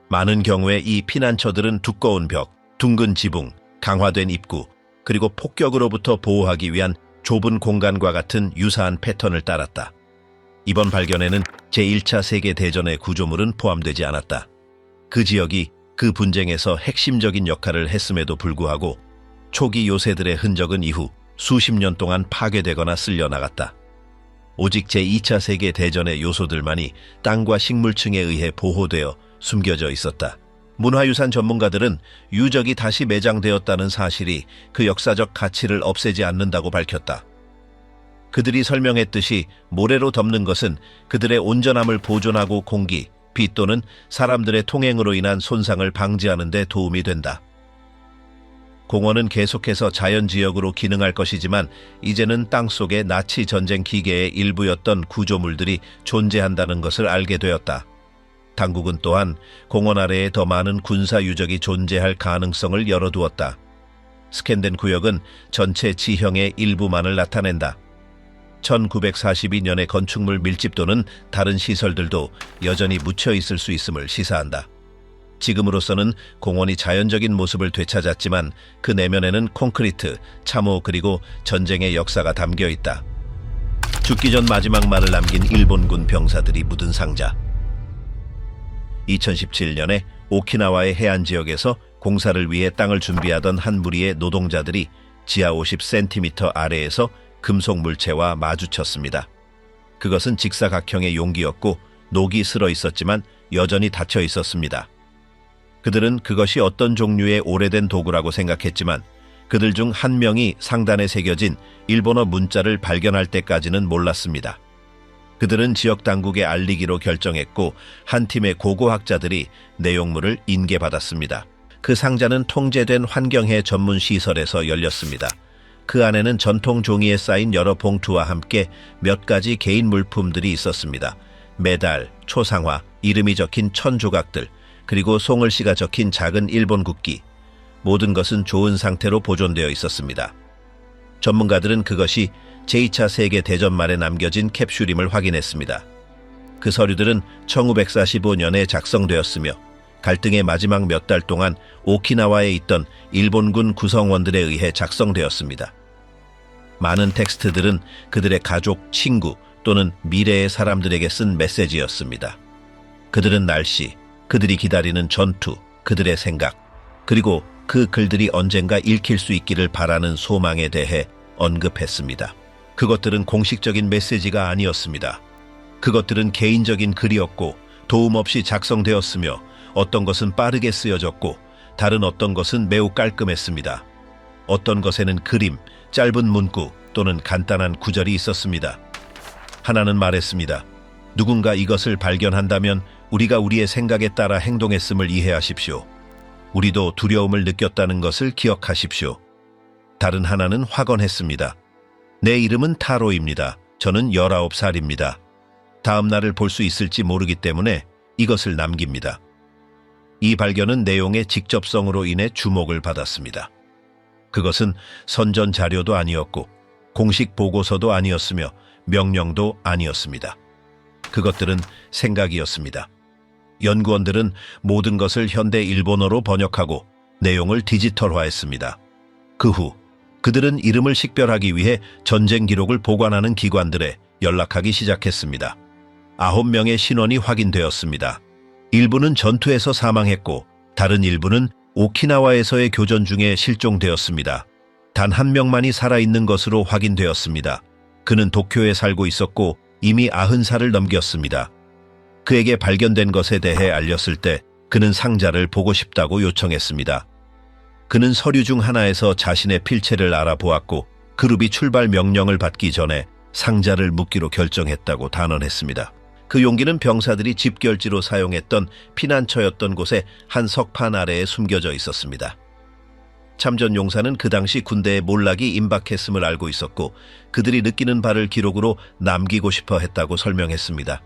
A: 많은 경우에 이 피난처들은 두꺼운 벽, 둥근 지붕, 강화된 입구, 그리고 폭격으로부터 보호하기 위한 좁은 공간과 같은 유사한 패턴을 따랐다. 이번 발견에는 제1차 세계대전의 구조물은 포함되지 않았다. 그 지역이 그 분쟁에서 핵심적인 역할을 했음에도 불구하고 초기 요새들의 흔적은 이후 수십 년 동안 파괴되거나 쓸려나갔다. 오직 제2차 세계대전의 요소들만이 땅과 식물층에 의해 보호되어 숨겨져 있었다. 문화유산 전문가들은 유적이 다시 매장되었다는 사실이 그 역사적 가치를 없애지 않는다고 밝혔다. 그들이 설명했듯이 모래로 덮는 것은 그들의 온전함을 보존하고 공기, 빛 또는 사람들의 통행으로 인한 손상을 방지하는 데 도움이 된다. 공원은 계속해서 자연지역으로 기능할 것이지만 이제는 땅속의 나치 전쟁 기계의 일부였던 구조물들이 존재한다는 것을 알게 되었다. 당국은 또한 공원 아래에 더 많은 군사 유적이 존재할 가능성을 열어두었다. 스캔된 구역은 전체 지형의 일부만을 나타낸다. 1942년의 건축물 밀집도는 다른 시설들도 여전히 묻혀 있을 수 있음을 시사한다. 지금으로서는 공원이 자연적인 모습을 되찾았지만 그 내면에는 콘크리트, 참호 그리고 전쟁의 역사가 담겨 있다. 죽기 전 마지막 말을 남긴 일본군 병사들이 묻은 상자. 2017년에 오키나와의 해안 지역에서 공사를 위해 땅을 준비하던 한 무리의 노동자들이 지하 50cm 아래에서 금속 물체와 마주쳤습니다. 그것은 직사각형의 용기였고 녹이 슬어 있었지만 여전히 닫혀 있었습니다. 그들은 그것이 어떤 종류의 오래된 도구라고 생각했지만 그들 중 한 명이 상단에 새겨진 일본어 문자를 발견할 때까지는 몰랐습니다. 그들은 지역 당국에 알리기로 결정했고 한 팀의 고고학자들이 내용물을 인계받았습니다. 그 상자는 통제된 환경해 전문 시설에서 열렸습니다. 그 안에는 전통 종이에 쌓인 여러 봉투와 함께 몇 가지 개인 물품들이 있었습니다. 메달, 초상화, 이름이 적힌 천 조각들, 그리고 송을시가 적힌 작은 일본 국기. 모든 것은 좋은 상태로 보존되어 있었습니다. 전문가들은 그것이 제2차 세계대전 말에 남겨진 캡슐임을 확인했습니다. 그 서류들은 1945년에 작성되었으며 갈등의 마지막 몇 달 동안 오키나와에 있던 일본군 구성원들에 의해 작성되었습니다. 많은 텍스트들은 그들의 가족, 친구 또는 미래의 사람들에게 쓴 메시지였습니다. 그들은 날씨, 그들이 기다리는 전투, 그들의 생각, 그리고 그 글들이 언젠가 읽힐 수 있기를 바라는 소망에 대해 언급했습니다. 그것들은 공식적인 메시지가 아니었습니다. 그것들은 개인적인 글이었고 도움 없이 작성되었으며 어떤 것은 빠르게 쓰여졌고 다른 어떤 것은 매우 깔끔했습니다. 어떤 것에는 그림, 짧은 문구 또는 간단한 구절이 있었습니다. 하나는 말했습니다. 누군가 이것을 발견한다면 우리가 우리의 생각에 따라 행동했음을 이해하십시오. 우리도 두려움을 느꼈다는 것을 기억하십시오. 다른 하나는 확언했습니다. 내 이름은 타로입니다. 저는 19살입니다. 다음 날을 볼 수 있을지 모르기 때문에 이것을 남깁니다. 이 발견은 내용의 직접성으로 인해 주목을 받았습니다. 그것은 선전 자료도 아니었고 공식 보고서도 아니었으며 명령도 아니었습니다. 그것들은 생각이었습니다. 연구원들은 모든 것을 현대 일본어로 번역하고 내용을 디지털화했습니다. 그 후 그들은 이름을 식별하기 위해 전쟁 기록을 보관하는 기관들에 연락하기 시작했습니다. 9명의 신원이 확인되었습니다. 일부는 전투에서 사망했고 다른 일부는 오키나와에서의 교전 중에 실종되었습니다. 단 한 명만이 살아있는 것으로 확인되었습니다. 그는 도쿄에 살고 있었고 이미 90살을 넘겼습니다. 그에게 발견된 것에 대해 알렸을 때 그는 상자를 보고 싶다고 요청했습니다. 그는 서류 중 하나에서 자신의 필체를 알아보았고 그룹이 출발 명령을 받기 전에 상자를 묻기로 결정했다고 단언했습니다. 그 용기는 병사들이 집결지로 사용했던 피난처였던 곳의 한 석판 아래에 숨겨져 있었습니다. 참전 용사는 그 당시 군대에 몰락이 임박했음을 알고 있었고 그들이 느끼는 바를 기록으로 남기고 싶어 했다고 설명했습니다.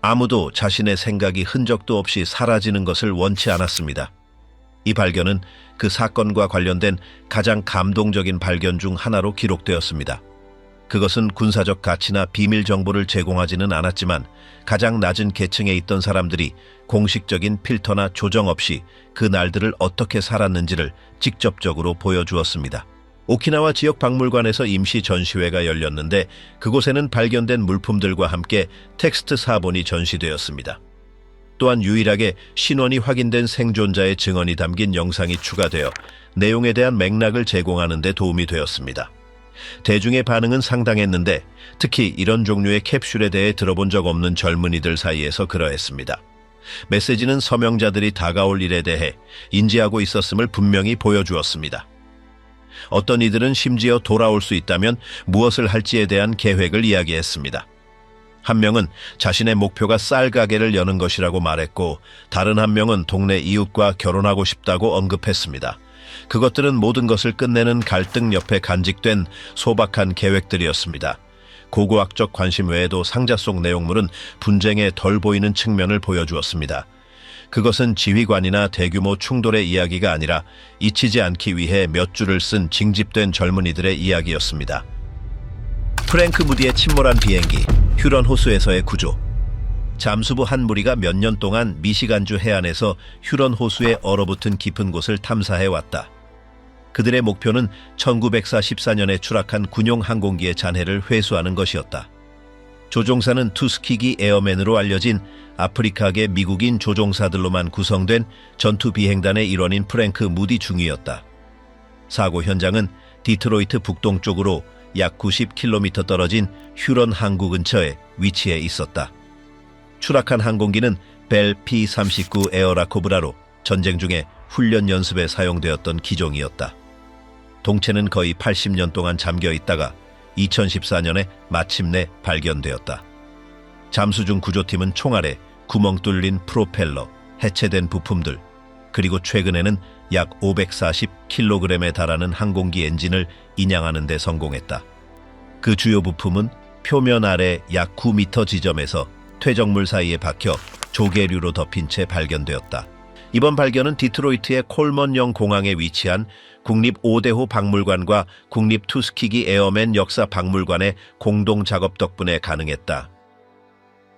A: 아무도 자신의 생각이 흔적도 없이 사라지는 것을 원치 않았습니다. 이 발견은 그 사건과 관련된 가장 감동적인 발견 중 하나로 기록되었습니다. 그것은 군사적 가치나 비밀 정보를 제공하지는 않았지만 가장 낮은 계층에 있던 사람들이 공식적인 필터나 조정 없이 그 날들을 어떻게 살았는지를 직접적으로 보여주었습니다. 오키나와 지역 박물관에서 임시 전시회가 열렸는데 그곳에는 발견된 물품들과 함께 텍스트 사본이 전시되었습니다. 또한 유일하게 신원이 확인된 생존자의 증언이 담긴 영상이 추가되어 내용에 대한 맥락을 제공하는 데 도움이 되었습니다. 대중의 반응은 상당했는데 특히 이런 종류의 캡슐에 대해 들어본 적 없는 젊은이들 사이에서 그러했습니다. 메시지는 서명자들이 다가올 일에 대해 인지하고 있었음을 분명히 보여주었습니다. 어떤 이들은 심지어 돌아올 수 있다면 무엇을 할지에 대한 계획을 이야기했습니다. 한 명은 자신의 목표가 쌀 가게를 여는 것이라고 말했고 다른 한 명은 동네 이웃과 결혼하고 싶다고 언급했습니다. 그것들은 모든 것을 끝내는 갈등 옆에 간직된 소박한 계획들이었습니다. 고고학적 관심 외에도 상자 속 내용물은 분쟁에 덜 보이는 측면을 보여주었습니다. 그것은 지휘관이나 대규모 충돌의 이야기가 아니라 잊히지 않기 위해 몇 줄을 쓴 징집된 젊은이들의 이야기였습니다. 프랭크 무디의 침몰한 비행기, 휴런 호수에서의 구조. 잠수부 한 무리가 몇 년 동안 미시간주 해안에서 휴런 호수에 얼어붙은 깊은 곳을 탐사해왔다. 그들의 목표는 1914년에 추락한 군용 항공기의 잔해를 회수하는 것이었다. 조종사는 투스키기 에어맨으로 알려진 아프리카계 미국인 조종사들로만 구성된 전투 비행단의 일원인 프랭크 무디 중위였다. 사고 현장은 디트로이트 북동쪽으로 약 90km 떨어진 휴런 항구 근처에 위치해 있었다. 추락한 항공기는 벨 P-39 에어라코브라로 전쟁 중에 훈련 연습에 사용되었던 기종이었다. 동체는 거의 80년 동안 잠겨 있다가 2014년에 마침내 발견되었다. 잠수 중 구조팀은 총알에 구멍 뚫린 프로펠러, 해체된 부품들, 그리고 최근에는 약 540kg에 달하는 항공기 엔진을 인양하는 데 성공했다. 그 주요 부품은 표면 아래 약 9m 지점에서 퇴적물 사이에 박혀 조개류로 덮인 채 발견되었다. 이번 발견은 디트로이트의 콜먼영 공항에 위치한 국립 5대호 박물관과 국립 투스키기 에어맨 역사 박물관의 공동 작업 덕분에 가능했다.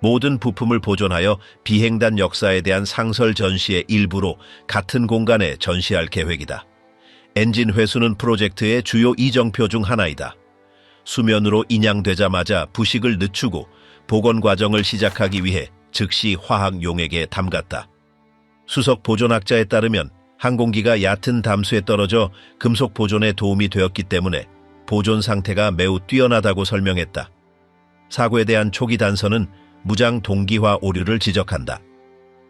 A: 모든 부품을 보존하여 비행단 역사에 대한 상설 전시의 일부로 같은 공간에 전시할 계획이다. 엔진 회수는 프로젝트의 주요 이정표 중 하나이다. 수면으로 인양되자마자 부식을 늦추고 복원 과정을 시작하기 위해 즉시 화학 용액에 담갔다. 수석 보존학자에 따르면 항공기가 얕은 담수에 떨어져 금속 보존에 도움이 되었기 때문에 보존 상태가 매우 뛰어나다고 설명했다. 사고에 대한 초기 단서는 무장 동기화 오류를 지적한다.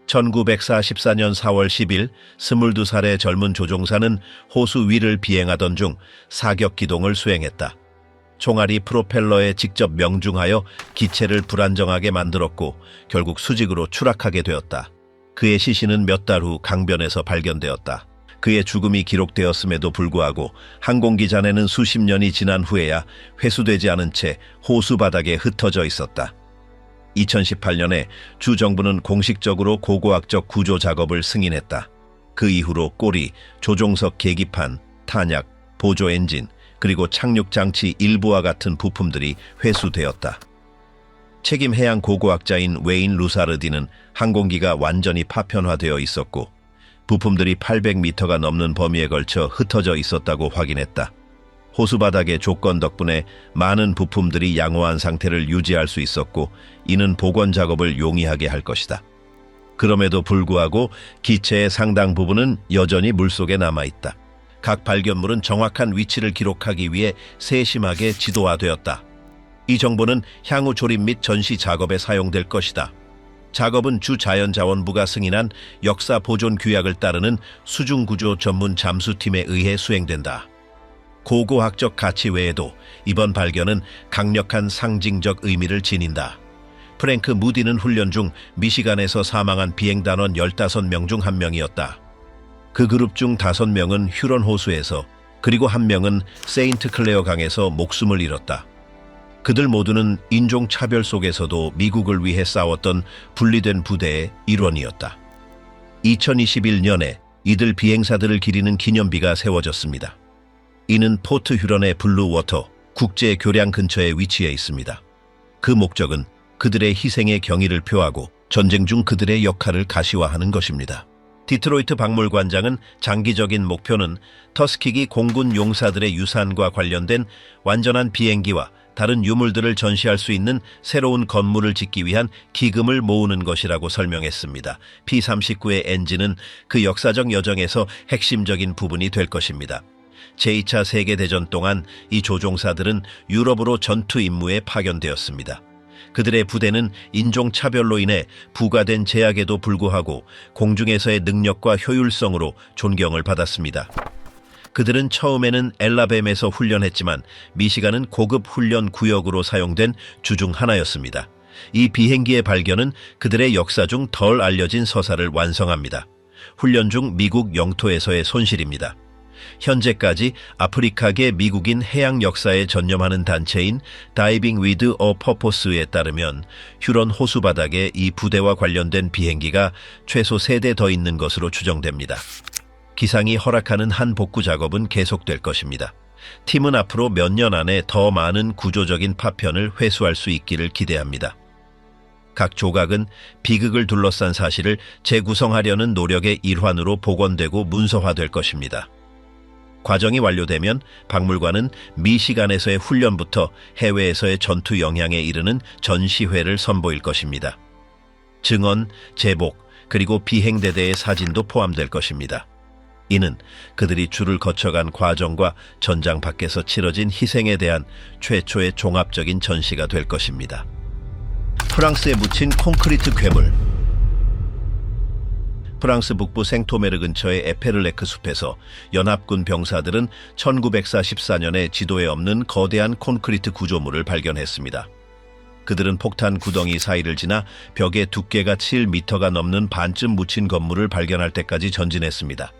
A: 1944년 4월 10일 22살의 젊은 조종사는 호수 위를 비행하던 중 사격 기동을 수행했다. 총알이 프로펠러에 직접 명중하여 기체를 불안정하게 만들었고 결국 수직으로 추락하게 되었다. 그의 시신은 몇 달 후 강변에서 발견되었다. 그의 죽음이 기록되었음에도 불구하고 항공기 잔해는 수십 년이 지난 후에야 회수되지 않은 채 호수 바닥에 흩어져 있었다. 2018년에 주 정부는 공식적으로 고고학적 구조 작업을 승인했다. 그 이후로 꼬리, 조종석 계기판, 탄약, 보조 엔진, 그리고 착륙 장치 일부와 같은 부품들이 회수되었다. 책임 해양 고고학자인 웨인 루사르디는 항공기가 완전히 파편화되어 있었고 부품들이 800m가 넘는 범위에 걸쳐 흩어져 있었다고 확인했다. 호수바닥의 조건 덕분에 많은 부품들이 양호한 상태를 유지할 수 있었고, 이는 복원 작업을 용이하게 할 것이다. 그럼에도 불구하고 기체의 상당 부분은 여전히 물속에 남아있다. 각 발견물은 정확한 위치를 기록하기 위해 세심하게 지도화되었다. 이 정보는 향후 조립 및 전시 작업에 사용될 것이다. 작업은 주자연자원부가 승인한 역사 보존 규약을 따르는 수중구조 전문 잠수팀에 의해 수행된다. 고고학적 가치 외에도 이번 발견은 강력한 상징적 의미를 지닌다. 프랭크 무디는 훈련 중 미시간에서 사망한 비행단원 15명 중 한 명이었다. 그 그룹 중 5명은 휴런 호수에서, 그리고 1명은 세인트 클레어 강에서 목숨을 잃었다. 그들 모두는 인종차별 속에서도 미국을 위해 싸웠던 분리된 부대의 일원이었다. 2021년에 이들 비행사들을 기리는 기념비가 세워졌습니다. 이는 포트 휴런의 블루워터 국제 교량 근처에 위치해 있습니다. 그 목적은 그들의 희생의 경의를 표하고 전쟁 중 그들의 역할을 가시화하는 것입니다. 디트로이트 박물관장은 장기적인 목표는 터스키기 공군 용사들의 유산과 관련된 완전한 비행기와 다른 유물들을 전시할 수 있는 새로운 건물을 짓기 위한 기금을 모으는 것이라고 설명했습니다. P-39의 엔진은 그 역사적 여정에서 핵심적인 부분이 될 것입니다. 제2차 세계대전 동안 이 조종사들은 유럽으로 전투 임무에 파견되었습니다. 그들의 부대는 인종차별로 인해 부과된 제약에도 불구하고 공중에서의 능력과 효율성으로 존경을 받았습니다. 그들은 처음에는 엘라뱀에서 훈련했지만 미시간은 고급 훈련 구역으로 사용된 주 중 하나였습니다. 이 비행기의 발견은 그들의 역사 중 덜 알려진 서사를 완성합니다. 훈련 중 미국 영토에서의 손실입니다. 현재까지 아프리카계 미국인 해양 역사에 전념하는 단체인 다이빙 위드 어 퍼포스에 따르면 휴런 호수 바닥에 이 부대와 관련된 비행기가 최소 3대 더 있는 것으로 추정됩니다. 기상이 허락하는 한 복구 작업은 계속될 것입니다. 팀은 앞으로 몇 년 안에 더 많은 구조적인 파편을 회수할 수 있기를 기대합니다. 각 조각은 비극을 둘러싼 사실을 재구성하려는 노력의 일환으로 복원되고 문서화될 것입니다. 과정이 완료되면 박물관은 미시간에서의 훈련부터 해외에서의 전투 영향에 이르는 전시회를 선보일 것입니다. 증언, 제복, 그리고 비행대대의 사진도 포함될 것입니다. 이는 그들이 줄을 거쳐간 과정과 전장 밖에서 치러진 희생에 대한 최초의 종합적인 전시가 될 것입니다. 프랑스에 묻힌 콘크리트 괴물. 프랑스 북부 생토메르 근처의 에페르레크 숲에서 연합군 병사들은 1944년에 지도에 없는 거대한 콘크리트 구조물을 발견했습니다. 그들은 폭탄 구덩이 사이를 지나 벽에 두께가 7m가 넘는 반쯤 묻힌 건물을 발견할 때까지 전진했습니다.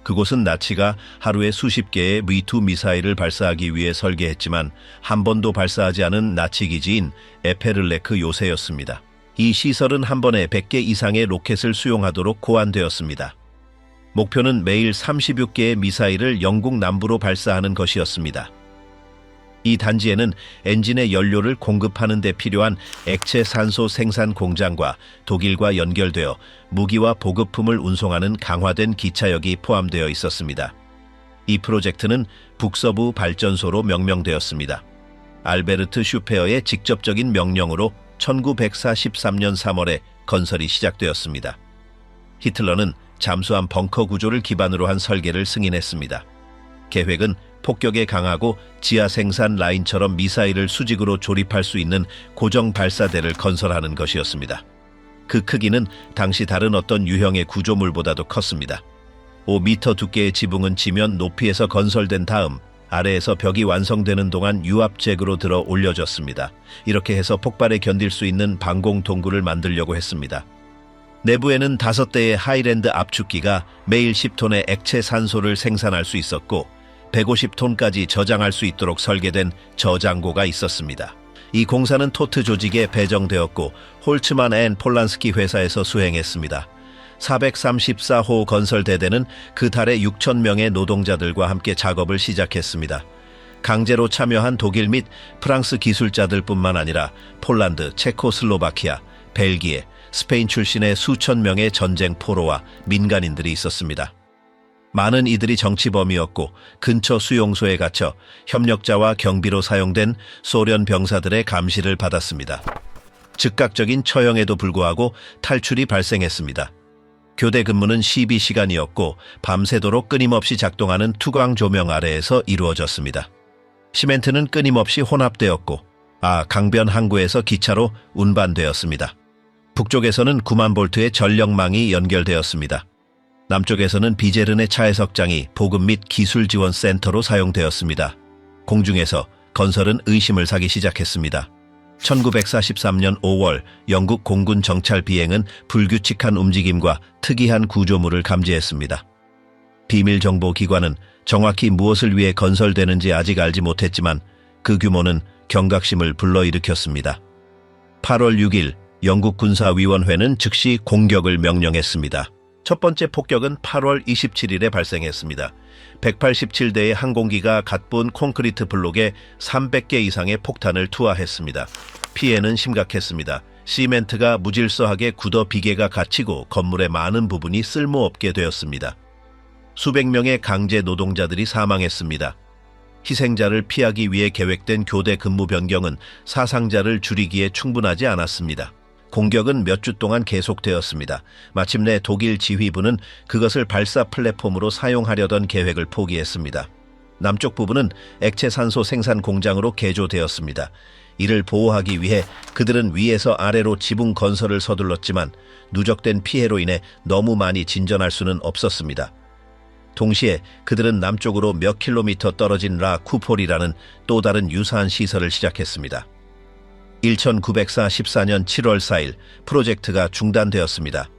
A: 그곳은 나치가 하루에 수십 개의 V2 미사일을 발사하기 위해 설계했지만 한 번도 발사하지 않은 나치 기지인 에페르레크 요새였습니다. 이 시설은 한 번에 100개 이상의 로켓을 수용하도록 고안되었습니다. 목표는 매일 36개의 미사일을 영국 남부로 발사하는 것이었습니다. 이 단지에는 엔진의 연료를 공급하는 데 필요한 액체 산소 생산 공장과 독일과 연결되어 무기와 보급품을 운송하는 강화된 기차역이 포함되어 있었습니다. 이 프로젝트는 북서부 발전소로 명명되었습니다. 알베르트 슈페어의 직접적인 명령으로 1943년 3월에 건설이 시작되었습니다. 히틀러는 잠수함 벙커 구조를 기반으로 한 설계를 승인했습니다. 계획은 폭격에 강하고 지하 생산 라인처럼 미사일을 수직으로 조립할 수 있는 고정 발사대를 건설하는 것이었습니다. 그 크기는 당시 다른 어떤 유형의 구조물보다도 컸습니다. 5m 두께의 지붕은 지면 높이에서 건설된 다음 아래에서 벽이 완성되는 동안 유압잭으로 들어 올려졌습니다. 이렇게 해서 폭발에 견딜 수 있는 방공 동굴을 만들려고 했습니다. 내부에는 5대의 하이랜드 압축기가 매일 10톤의 액체 산소를 생산할 수 있었고 150톤까지 저장할 수 있도록 설계된 저장고가 있었습니다. 이 공사는 토트 조직에 배정되었고 홀츠만 앤 폴란스키 회사에서 수행했습니다. 434호 건설대대는 그 달에 6,000명의 노동자들과 함께 작업을 시작했습니다. 강제로 참여한 독일 및 프랑스 기술자들뿐만 아니라 폴란드, 체코슬로바키아, 벨기에, 스페인 출신의 수천 명의 전쟁 포로와 민간인들이 있었습니다. 많은 이들이 정치범이었고 근처 수용소에 갇혀 협력자와 경비로 사용된 소련 병사들의 감시를 받았습니다. 즉각적인 처형에도 불구하고 탈출이 발생했습니다. 교대 근무는 12시간이었고 밤새도록 끊임없이 작동하는 투광 조명 아래에서 이루어졌습니다. 시멘트는 끊임없이 혼합되었고 강변 항구에서 기차로 운반되었습니다. 북쪽에서는 9만 볼트의 전력망이 연결되었습니다. 남쪽에서는 비제른의 차해석장이 보급 및 기술 지원 센터로 사용되었습니다. 공중에서 건설은 의심을 사기 시작했습니다. 1943년 5월 영국 공군 정찰 비행은 불규칙한 움직임과 특이한 구조물을 감지했습니다. 비밀정보기관은 정확히 무엇을 위해 건설되는지 아직 알지 못했지만 그 규모는 경각심을 불러일으켰습니다. 8월 6일 영국 군사위원회는 즉시 공격을 명령했습니다. 첫 번째 폭격은 8월 27일에 발생했습니다. 187대의 항공기가 갓부은 콘크리트 블록에 300개 이상의 폭탄을 투하했습니다. 피해는 심각했습니다. 시멘트가 무질서하게 굳어 비계가 갇히고 건물의 많은 부분이 쓸모없게 되었습니다. 수백 명의 강제 노동자들이 사망했습니다. 희생자를 피하기 위해 계획된 교대 근무 변경은 사상자를 줄이기에 충분하지 않았습니다. 공격은 몇 주 동안 계속되었습니다. 마침내 독일 지휘부는 그것을 발사 플랫폼으로 사용하려던 계획을 포기했습니다. 남쪽 부분은 액체 산소 생산 공장으로 개조되었습니다. 이를 보호하기 위해 그들은 위에서 아래로 지붕 건설을 서둘렀지만 누적된 피해로 인해 너무 많이 진전할 수는 없었습니다. 동시에 그들은 남쪽으로 몇 킬로미터 떨어진 라 쿠폴이라는 또 다른 유사한 시설을 시작했습니다. 1944년 7월 4일 프로젝트가 중단되었습니다.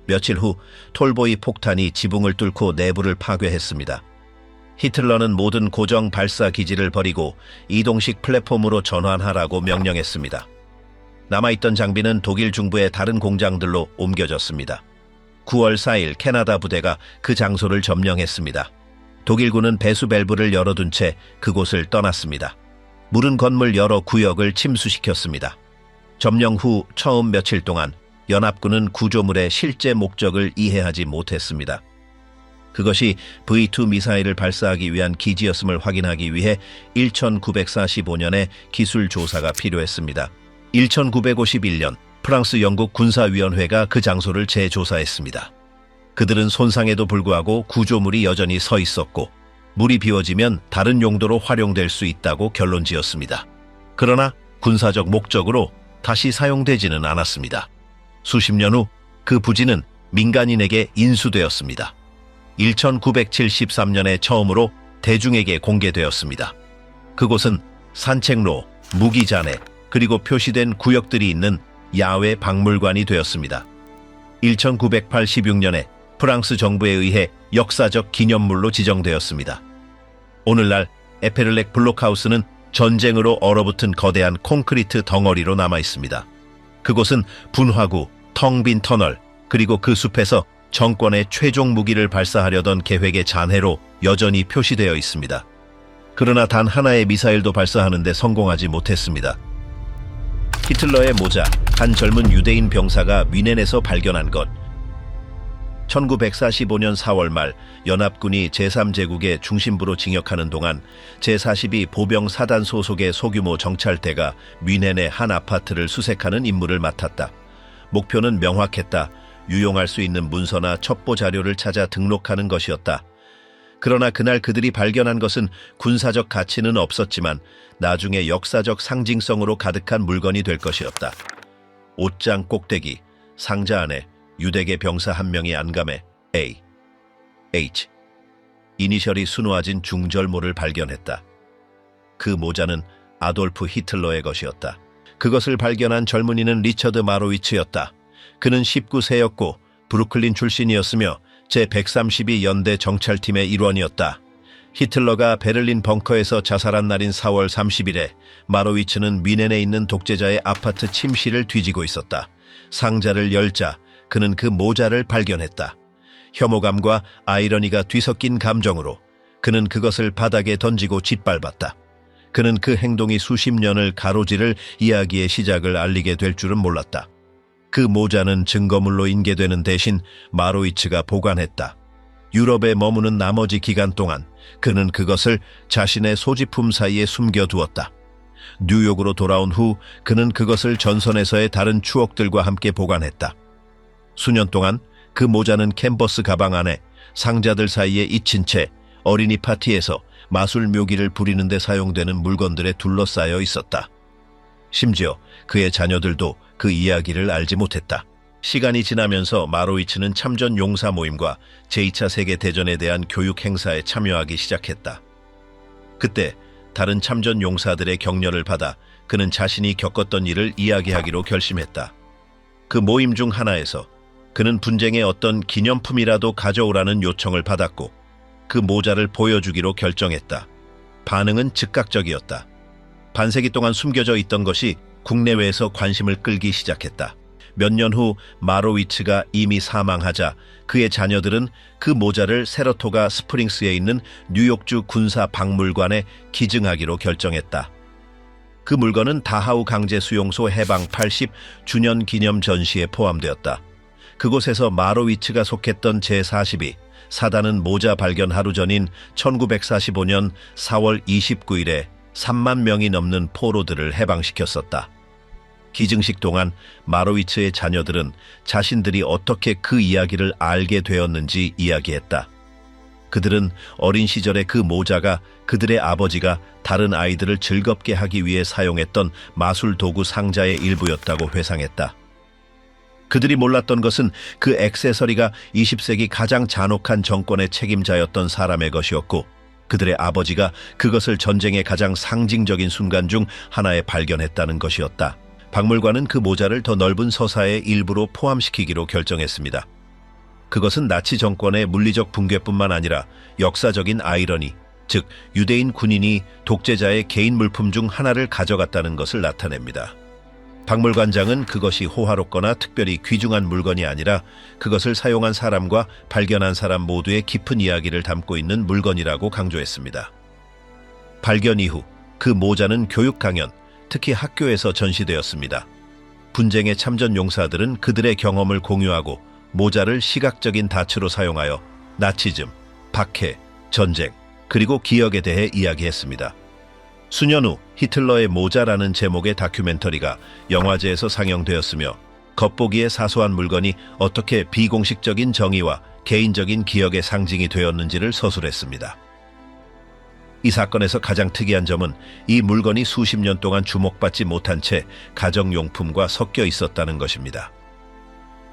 A: 며칠 후 톨보이 폭탄이 지붕을 뚫고 내부를 파괴했습니다. 히틀러는 모든 고정 발사 기지를 버리고 이동식 플랫폼으로 전환하라고 명령했습니다. 남아있던 장비는 독일 중부의 다른 공장들로 옮겨졌습니다. 9월 4일 캐나다 부대가 그 장소를 점령했습니다. 독일군은 배수 밸브를 열어둔 채 그곳을 떠났습니다. 무른 건물 여러 구역을 침수시켰습니다. 점령 후 처음 며칠 동안 연합군은 구조물의 실제 목적을 이해하지 못했습니다. 그것이 V2 미사일을 발사하기 위한 기지였음을 확인하기 위해 1945년에 기술 조사가 필요했습니다. 1951년 프랑스 영국 군사위원회가 그 장소를 재조사했습니다. 그들은 손상에도 불구하고 구조물이 여전히 서 있었고 물이 비워지면 다른 용도로 활용될 수 있다고 결론지었습니다. 그러나 군사적 목적으로 다시 사용되지는 않았습니다. 수십 년 후 그 부지는 민간인에게 인수되었습니다. 1973년에 처음으로 대중에게 공개되었습니다. 그곳은 산책로, 무기잔해, 그리고 표시된 구역들이 있는 야외 박물관이 되었습니다. 1986년에 프랑스 정부에 의해 역사적 기념물로 지정되었습니다. 오늘날 에페를렉 블록하우스는 전쟁으로 얼어붙은 거대한 콘크리트 덩어리로 남아 있습니다. 그곳은 분화구, 텅 빈 터널, 그리고 그 숲에서 정권의 최종 무기를 발사하려던 계획의 잔해로 여전히 표시되어 있습니다. 그러나 단 하나의 미사일도 발사하는 데 성공하지 못했습니다. 히틀러의 모자, 한 젊은 유대인 병사가 뮌헨에서 발견한 것. 1945년 4월 말 연합군이 제3제국의 중심부로 진격하는 동안 제42 보병 사단 소속의 소규모 정찰대가 뮌헨의 한 아파트를 수색하는 임무를 맡았다. 목표는 명확했다. 유용할 수 있는 문서나 첩보 자료를 찾아 등록하는 것이었다. 그러나 그날 그들이 발견한 것은 군사적 가치는 없었지만 나중에 역사적 상징성으로 가득한 물건이 될 것이었다. 옷장 꼭대기, 상자 안에 유대계 병사 한 명이 안감해 A, H, 이니셜이 수놓아진 중절모를 발견했다. 그 모자는 아돌프 히틀러의 것이었다. 그것을 발견한 젊은이는 리처드 마로위츠였다. 그는 19세였고 브루클린 출신이었으며 제132 연대 정찰팀의 일원이었다. 히틀러가 베를린 벙커에서 자살한 날인 4월 30일에 마로위츠는 뮌헨에 있는 독재자의 아파트 침실을 뒤지고 있었다. 상자를 열자 그는 그 모자를 발견했다. 혐오감과 아이러니가 뒤섞인 감정으로 그는 그것을 바닥에 던지고 짓밟았다. 그는 그 행동이 수십 년을 가로지를 이야기의 시작을 알리게 될 줄은 몰랐다. 그 모자는 증거물로 인계되는 대신 마로위츠가 보관했다. 유럽에 머무는 나머지 기간 동안 그는 그것을 자신의 소지품 사이에 숨겨두었다. 뉴욕으로 돌아온 후 그는 그것을 전선에서의 다른 추억들과 함께 보관했다. 수년 동안 그 모자는 캔버스 가방 안에 상자들 사이에 잊힌 채 어린이 파티에서 마술 묘기를 부리는 데 사용되는 물건들에 둘러싸여 있었다. 심지어 그의 자녀들도 그 이야기를 알지 못했다. 시간이 지나면서 마로위츠는 참전 용사 모임과 제2차 세계대전에 대한 교육 행사에 참여하기 시작했다. 그때 다른 참전 용사들의 격려를 받아 그는 자신이 겪었던 일을 이야기하기로 결심했다. 그 모임 중 하나에서 그는 분쟁의 어떤 기념품이라도 가져오라는 요청을 받았고 그 모자를 보여주기로 결정했다. 반응은 즉각적이었다. 반세기 동안 숨겨져 있던 것이 국내외에서 관심을 끌기 시작했다. 몇 년 후 마로위츠가 이미 사망하자 그의 자녀들은 그 모자를 세러토가 스프링스에 있는 뉴욕주 군사박물관에 기증하기로 결정했다. 그 물건은 다하우 강제수용소 해방 80주년 기념 전시에 포함되었다. 그곳에서 마로위츠가 속했던 제42 사단은 모자 발견 하루 전인 1945년 4월 29일에 3만 명이 넘는 포로들을 해방시켰었다. 기증식 동안 마로위츠의 자녀들은 자신들이 어떻게 그 이야기를 알게 되었는지 이야기했다. 그들은 어린 시절에 그 모자가 그들의 아버지가 다른 아이들을 즐겁게 하기 위해 사용했던 마술 도구 상자의 일부였다고 회상했다. 그들이 몰랐던 것은 그 액세서리가 20세기 가장 잔혹한 정권의 책임자였던 사람의 것이었고 그들의 아버지가 그것을 전쟁의 가장 상징적인 순간 중 하나에 발견했다는 것이었다. 박물관은 그 모자를 더 넓은 서사의 일부로 포함시키기로 결정했습니다. 그것은 나치 정권의 물리적 붕괴뿐만 아니라 역사적인 아이러니, 즉 유대인 군인이 독재자의 개인 물품 중 하나를 가져갔다는 것을 나타냅니다. 박물관장은 그것이 호화롭거나 특별히 귀중한 물건이 아니라 그것을 사용한 사람과 발견한 사람 모두의 깊은 이야기를 담고 있는 물건이라고 강조했습니다. 발견 이후 그 모자는 교육 강연, 특히 학교에서 전시되었습니다. 분쟁의 참전 용사들은 그들의 경험을 공유하고 모자를 시각적인 다츠로 사용하여 나치즘, 박해, 전쟁, 그리고 기억에 대해 이야기했습니다. 수년 후 히틀러의 모자라는 제목의 다큐멘터리가 영화제에서 상영되었으며 겉보기에 사소한 물건이 어떻게 비공식적인 정의와 개인적인 기억의 상징이 되었는지를 서술했습니다. 이 사건에서 가장 특이한 점은 이 물건이 수십 년 동안 주목받지 못한 채 가정용품과 섞여 있었다는 것입니다.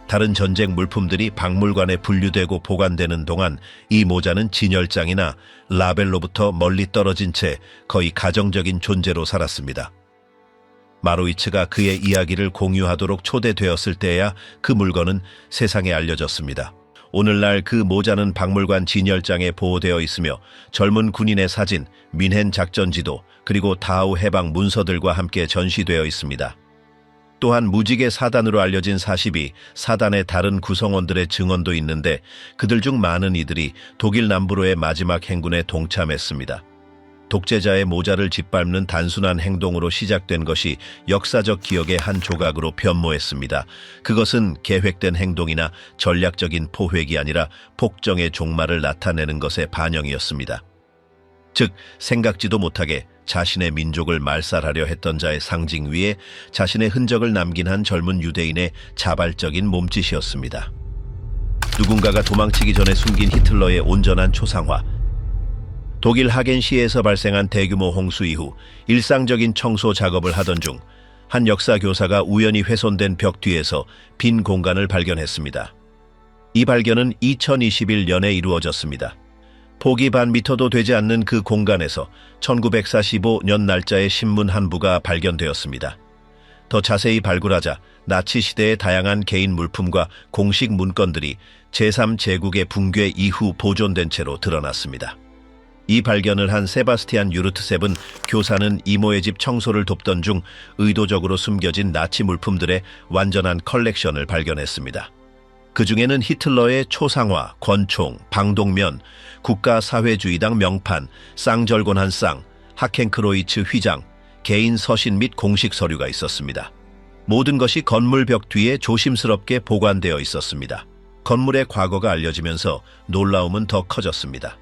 A: 다른 전쟁 물품들이 박물관에 분류되고 보관되는 동안 이 모자는 진열장이나 라벨로부터 멀리 떨어진 채 거의 가정적인 존재로 살았습니다. 마로위츠가 그의 이야기를 공유하도록 초대되었을 때야 그 물건은 세상에 알려졌습니다. 오늘날 그 모자는 박물관 진열장에 보호되어 있으며 젊은 군인의 사진, 민헨 작전지도, 그리고 다하우 해방 문서들과 함께 전시되어 있습니다. 또한 무지개 사단으로 알려진 42 사단의 다른 구성원들의 증언도 있는데 그들 중 많은 이들이 독일 남부로의 마지막 행군에 동참했습니다. 독재자의 모자를 짓밟는 단순한 행동으로 시작된 것이 역사적 기억의 한 조각으로 변모했습니다. 그것은 계획된 행동이나 전략적인 포획이 아니라 폭정의 종말을 나타내는 것의 반영이었습니다. 즉, 생각지도 못하게 자신의 민족을 말살하려 했던 자의 상징 위에 자신의 흔적을 남긴 한 젊은 유대인의 자발적인 몸짓이었습니다. 누군가가 도망치기 전에 숨긴 히틀러의 온전한 초상화. 독일 하겐시에서 발생한 대규모 홍수 이후 일상적인 청소 작업을 하던 중 한 역사 교사가 우연히 훼손된 벽 뒤에서 빈 공간을 발견했습니다. 이 발견은 2021년에 이루어졌습니다. 폭이 반 미터도 되지 않는 그 공간에서 1945년 날짜의 신문 한 부가 발견되었습니다. 더 자세히 발굴하자 나치 시대의 다양한 개인 물품과 공식 문건들이 제3제국의 붕괴 이후 보존된 채로 드러났습니다. 이 발견을 한 세바스티안 유르트셉은 교사는 이모의 집 청소를 돕던 중 의도적으로 숨겨진 나치 물품들의 완전한 컬렉션을 발견했습니다. 그 중에는 히틀러의 초상화, 권총, 방독면, 국가사회주의당 명판, 쌍절곤한 쌍, 하켄크로이츠 휘장, 개인 서신 및 공식 서류가 있었습니다. 모든 것이 건물 벽 뒤에 조심스럽게 보관되어 있었습니다. 건물의 과거가 알려지면서 놀라움은 더 커졌습니다.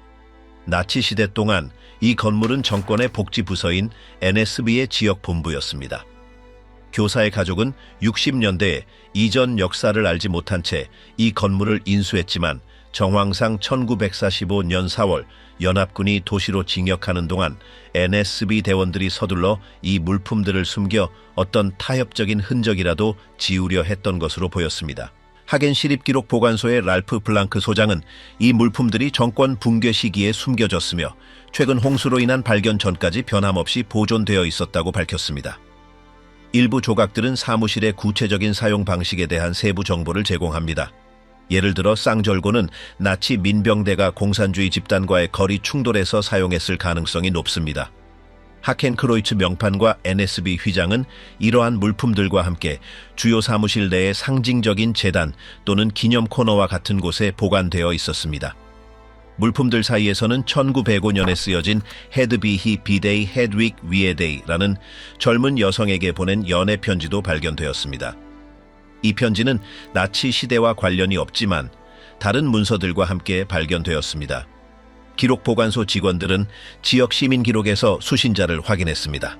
A: 나치 시대 동안 이 건물은 정권의 복지부서인 NSB의 지역 본부였습니다. 교사의 가족은 60년대에 이전 역사를 알지 못한 채 이 건물을 인수했지만 정황상 1945년 4월 연합군이 도시로 진격하는 동안 NSB 대원들이 서둘러 이 물품들을 숨겨 어떤 타협적인 흔적이라도 지우려 했던 것으로 보였습니다. 하겐 시립기록보관소의 랄프 블랑크 소장은 이 물품들이 정권 붕괴 시기에 숨겨졌으며 최근 홍수로 인한 발견 전까지 변함없이 보존되어 있었다고 밝혔습니다. 일부 조각들은 사무실의 구체적인 사용 방식에 대한 세부 정보를 제공합니다. 예를 들어 쌍절곤은 나치 민병대가 공산주의 집단과의 거리 충돌에서 사용했을 가능성이 높습니다. 하켄크로이츠 명판과 NSB 휘장은 이러한 물품들과 함께 주요 사무실 내의 상징적인 재단 또는 기념 코너와 같은 곳에 보관되어 있었습니다. 물품들 사이에서는 1905년에 쓰여진 헤드비히 비데이 헤드윅 위에데이라는 젊은 여성에게 보낸 연애 편지도 발견되었습니다. 이 편지는 나치 시대와 관련이 없지만 다른 문서들과 함께 발견되었습니다. 기록보관소 직원들은 지역 시민 기록에서 수신자를 확인했습니다.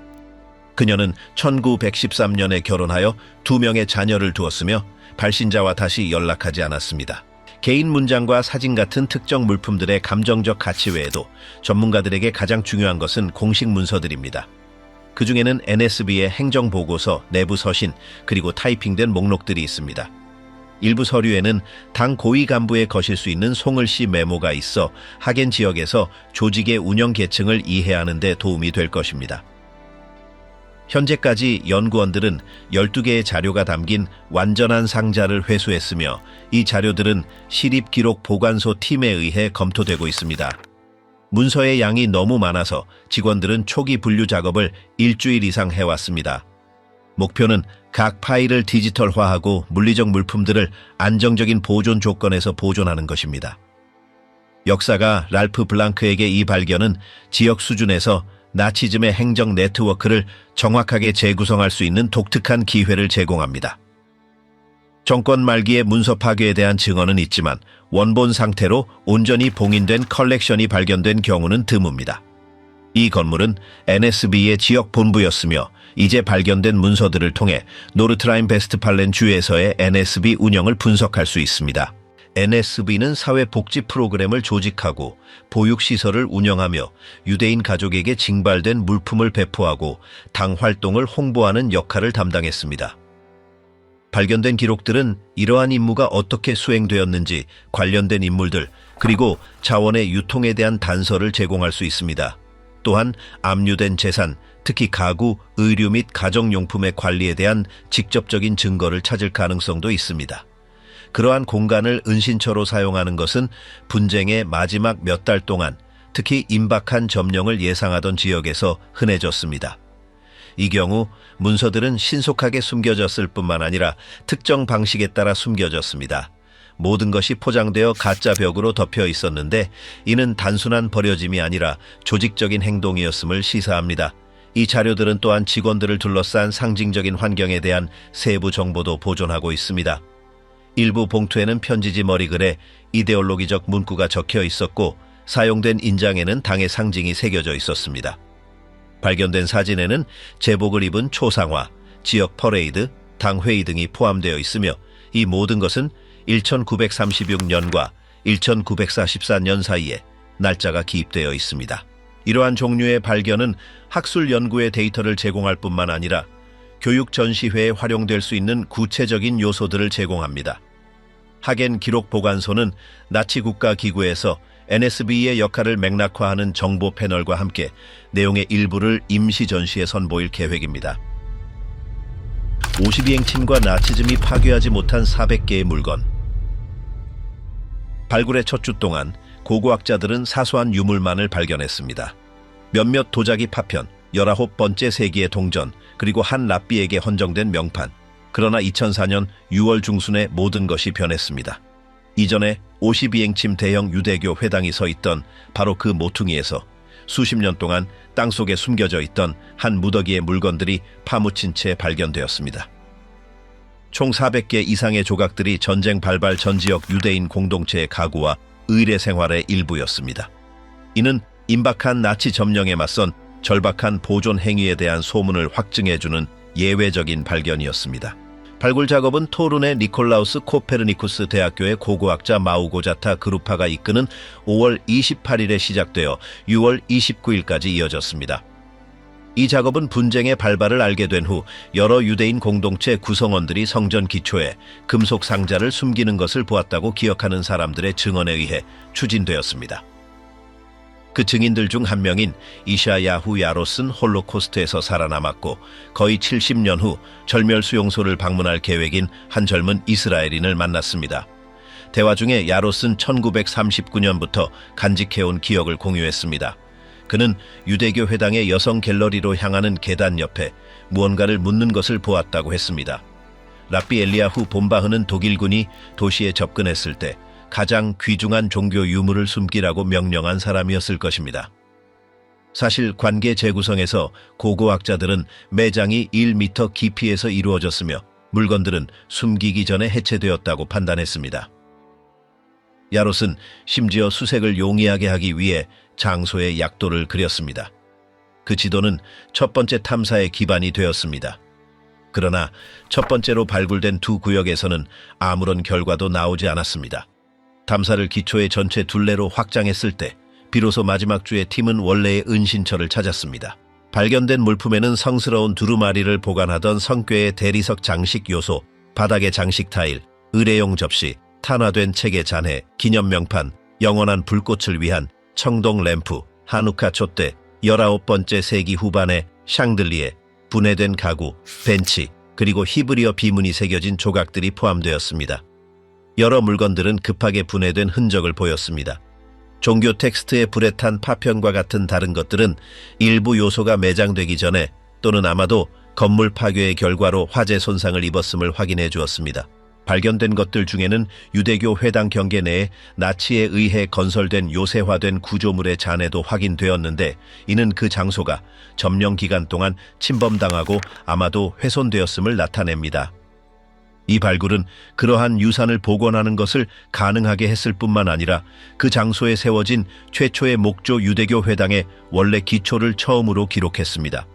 A: 그녀는 1913년에 결혼하여 2명의 자녀를 두었으며 발신자와 다시 연락하지 않았습니다. 개인 문장과 사진 같은 특정 물품들의 감정적 가치 외에도 전문가들에게 가장 중요한 것은 공식 문서들입니다. 그 중에는 NSB의 행정보고서, 내부 서신, 그리고 타이핑된 목록들이 있습니다. 일부 서류에는 당 고위 간부에 거실 수 있는 송을시 메모가 있어 하겐 지역에서 조직의 운영 계층을 이해하는 데 도움이 될 것입니다. 현재까지 연구원들은 12개의 자료가 담긴 완전한 상자를 회수했으며 이 자료들은 시립기록보관소 팀에 의해 검토되고 있습니다. 문서의 양이 너무 많아서 직원들은 초기 분류 작업을 일주일 이상 해왔습니다. 목표는 각 파일을 디지털화하고 물리적 물품들을 안정적인 보존 조건에서 보존하는 것입니다. 역사가 랄프 블랑크에게 이 발견은 지역 수준에서 나치즘의 행정 네트워크를 정확하게 재구성할 수 있는 독특한 기회를 제공합니다. 정권 말기의 문서 파괴에 대한 증언은 있지만 원본 상태로 온전히 봉인된 컬렉션이 발견된 경우는 드뭅니다. 이 건물은 NSB의 지역 본부였으며 이제 발견된 문서들을 통해 노르트라인-베스트팔렌 주에서의 NSB 운영을 분석할 수 있습니다. NSB는 사회복지 프로그램을 조직하고 보육시설을 운영하며 유대인 가족에게 징발된 물품을 배포하고 당 활동을 홍보하는 역할을 담당했습니다. 발견된 기록들은 이러한 임무가 어떻게 수행되었는지 관련된 인물들 그리고 자원의 유통에 대한 단서를 제공할 수 있습니다. 또한 압류된 재산, 특히 가구, 의류 및 가정용품의 관리에 대한 직접적인 증거를 찾을 가능성도 있습니다. 그러한 공간을 은신처로 사용하는 것은 분쟁의 마지막 몇 달 동안 특히 임박한 점령을 예상하던 지역에서 흔해졌습니다. 이 경우 문서들은 신속하게 숨겨졌을 뿐만 아니라 특정 방식에 따라 숨겨졌습니다. 모든 것이 포장되어 가짜 벽으로 덮여 있었는데 이는 단순한 버려짐이 아니라 조직적인 행동이었음을 시사합니다. 이 자료들은 또한 직원들을 둘러싼 상징적인 환경에 대한 세부 정보도 보존하고 있습니다. 일부 봉투에는 편지지 머리글에 이데올로기적 문구가 적혀 있었고 사용된 인장에는 당의 상징이 새겨져 있었습니다. 발견된 사진에는 제복을 입은 초상화, 지역 퍼레이드, 당 회의 등이 포함되어 있으며 이 모든 것은 1936년과 1944년 사이에 날짜가 기입되어 있습니다. 이러한 종류의 발견은 학술 연구의 데이터를 제공할 뿐만 아니라 교육 전시회에 활용될 수 있는 구체적인 요소들을 제공합니다. 하겐 기록보관소는 나치 국가기구에서 NSB의 역할을 맥락화하는 정보 패널과 함께 내용의 일부를 임시 전시에 선보일 계획입니다. 52행침과 나치즘이 파괴하지 못한 400개의 물건. 발굴의 첫 주 동안 고고학자들은 사소한 유물만을 발견했습니다. 몇몇 도자기 파편, 19번째 세기의 동전, 그리고 한 랍비에게 헌정된 명판. 그러나 2004년 6월 중순에 모든 것이 변했습니다. 이전에 52행침 대형 유대교 회당이 서 있던 바로 그 모퉁이에서 수십 년 동안 땅속에 숨겨져 있던 한 무더기의 물건들이 파묻힌 채 발견되었습니다. 총 400개 이상의 조각들이 전쟁 발발 전 지역 유대인 공동체의 가구와 의례 생활의 일부였습니다. 이는 임박한 나치 점령에 맞선 절박한 보존 행위에 대한 소문을 확증해주는 예외적인 발견이었습니다. 발굴 작업은 토른의 니콜라우스 코페르니쿠스 대학교의 고고학자 마우고자타 그루파가 이끄는 5월 28일에 시작되어 6월 29일까지 이어졌습니다. 이 작업은 분쟁의 발발을 알게 된 후 여러 유대인 공동체 구성원들이 성전 기초에 금속 상자를 숨기는 것을 보았다고 기억하는 사람들의 증언에 의해 추진되었습니다. 그 증인들 중 한 명인 이샤야후 야롯은 홀로코스트에서 살아남았고 거의 70년 후 절멸 수용소를 방문할 계획인 한 젊은 이스라엘인을 만났습니다. 대화 중에 야롯은 1939년부터 간직해온 기억을 공유했습니다. 그는 유대교 회당의 여성 갤러리로 향하는 계단 옆에 무언가를 묻는 것을 보았다고 했습니다. 랍비 엘리야후 본바흐는 독일군이 도시에 접근했을 때 가장 귀중한 종교 유물을 숨기라고 명령한 사람이었을 것입니다. 사실 관계 재구성에서 고고학자들은 매장이 1m 깊이에서 이루어졌으며 물건들은 숨기기 전에 해체되었다고 판단했습니다. 야롯은 심지어 수색을 용이하게 하기 위해 장소의 약도를 그렸습니다. 그 지도는 첫 번째 탐사의 기반이 되었습니다. 그러나 첫 번째로 발굴된 두 구역에서는 아무런 결과도 나오지 않았습니다. 탐사를 기초의 전체 둘레로 확장했을 때 비로소 마지막 주에 팀은 원래의 은신처를 찾았습니다. 발견된 물품에는 성스러운 두루마리를 보관하던 성궤의 대리석 장식 요소, 바닥의 장식 타일, 의례용 접시, 탄화된 책의 잔해, 기념 명판, 영원한 불꽃을 위한 청동 램프, 하누카 촛대, 19번째 세기 후반의 샹들리에, 분해된 가구, 벤치, 그리고 히브리어 비문이 새겨진 조각들이 포함되었습니다. 여러 물건들은 급하게 분해된 흔적을 보였습니다. 종교 텍스트에 불에 탄 파편과 같은 다른 것들은 일부 요소가 매장되기 전에 또는 아마도 건물 파괴의 결과로 화재 손상을 입었음을 확인해 주었습니다. 발견된 것들 중에는 유대교 회당 경계 내에 나치에 의해 건설된 요새화된 구조물의 잔해도 확인되었는데 이는 그 장소가 점령 기간 동안 침범당하고 아마도 훼손되었음을 나타냅니다. 이 발굴은 그러한 유산을 복원하는 것을 가능하게 했을 뿐만 아니라 그 장소에 세워진 최초의 목조 유대교 회당의 원래 기초를 처음으로 기록했습니다.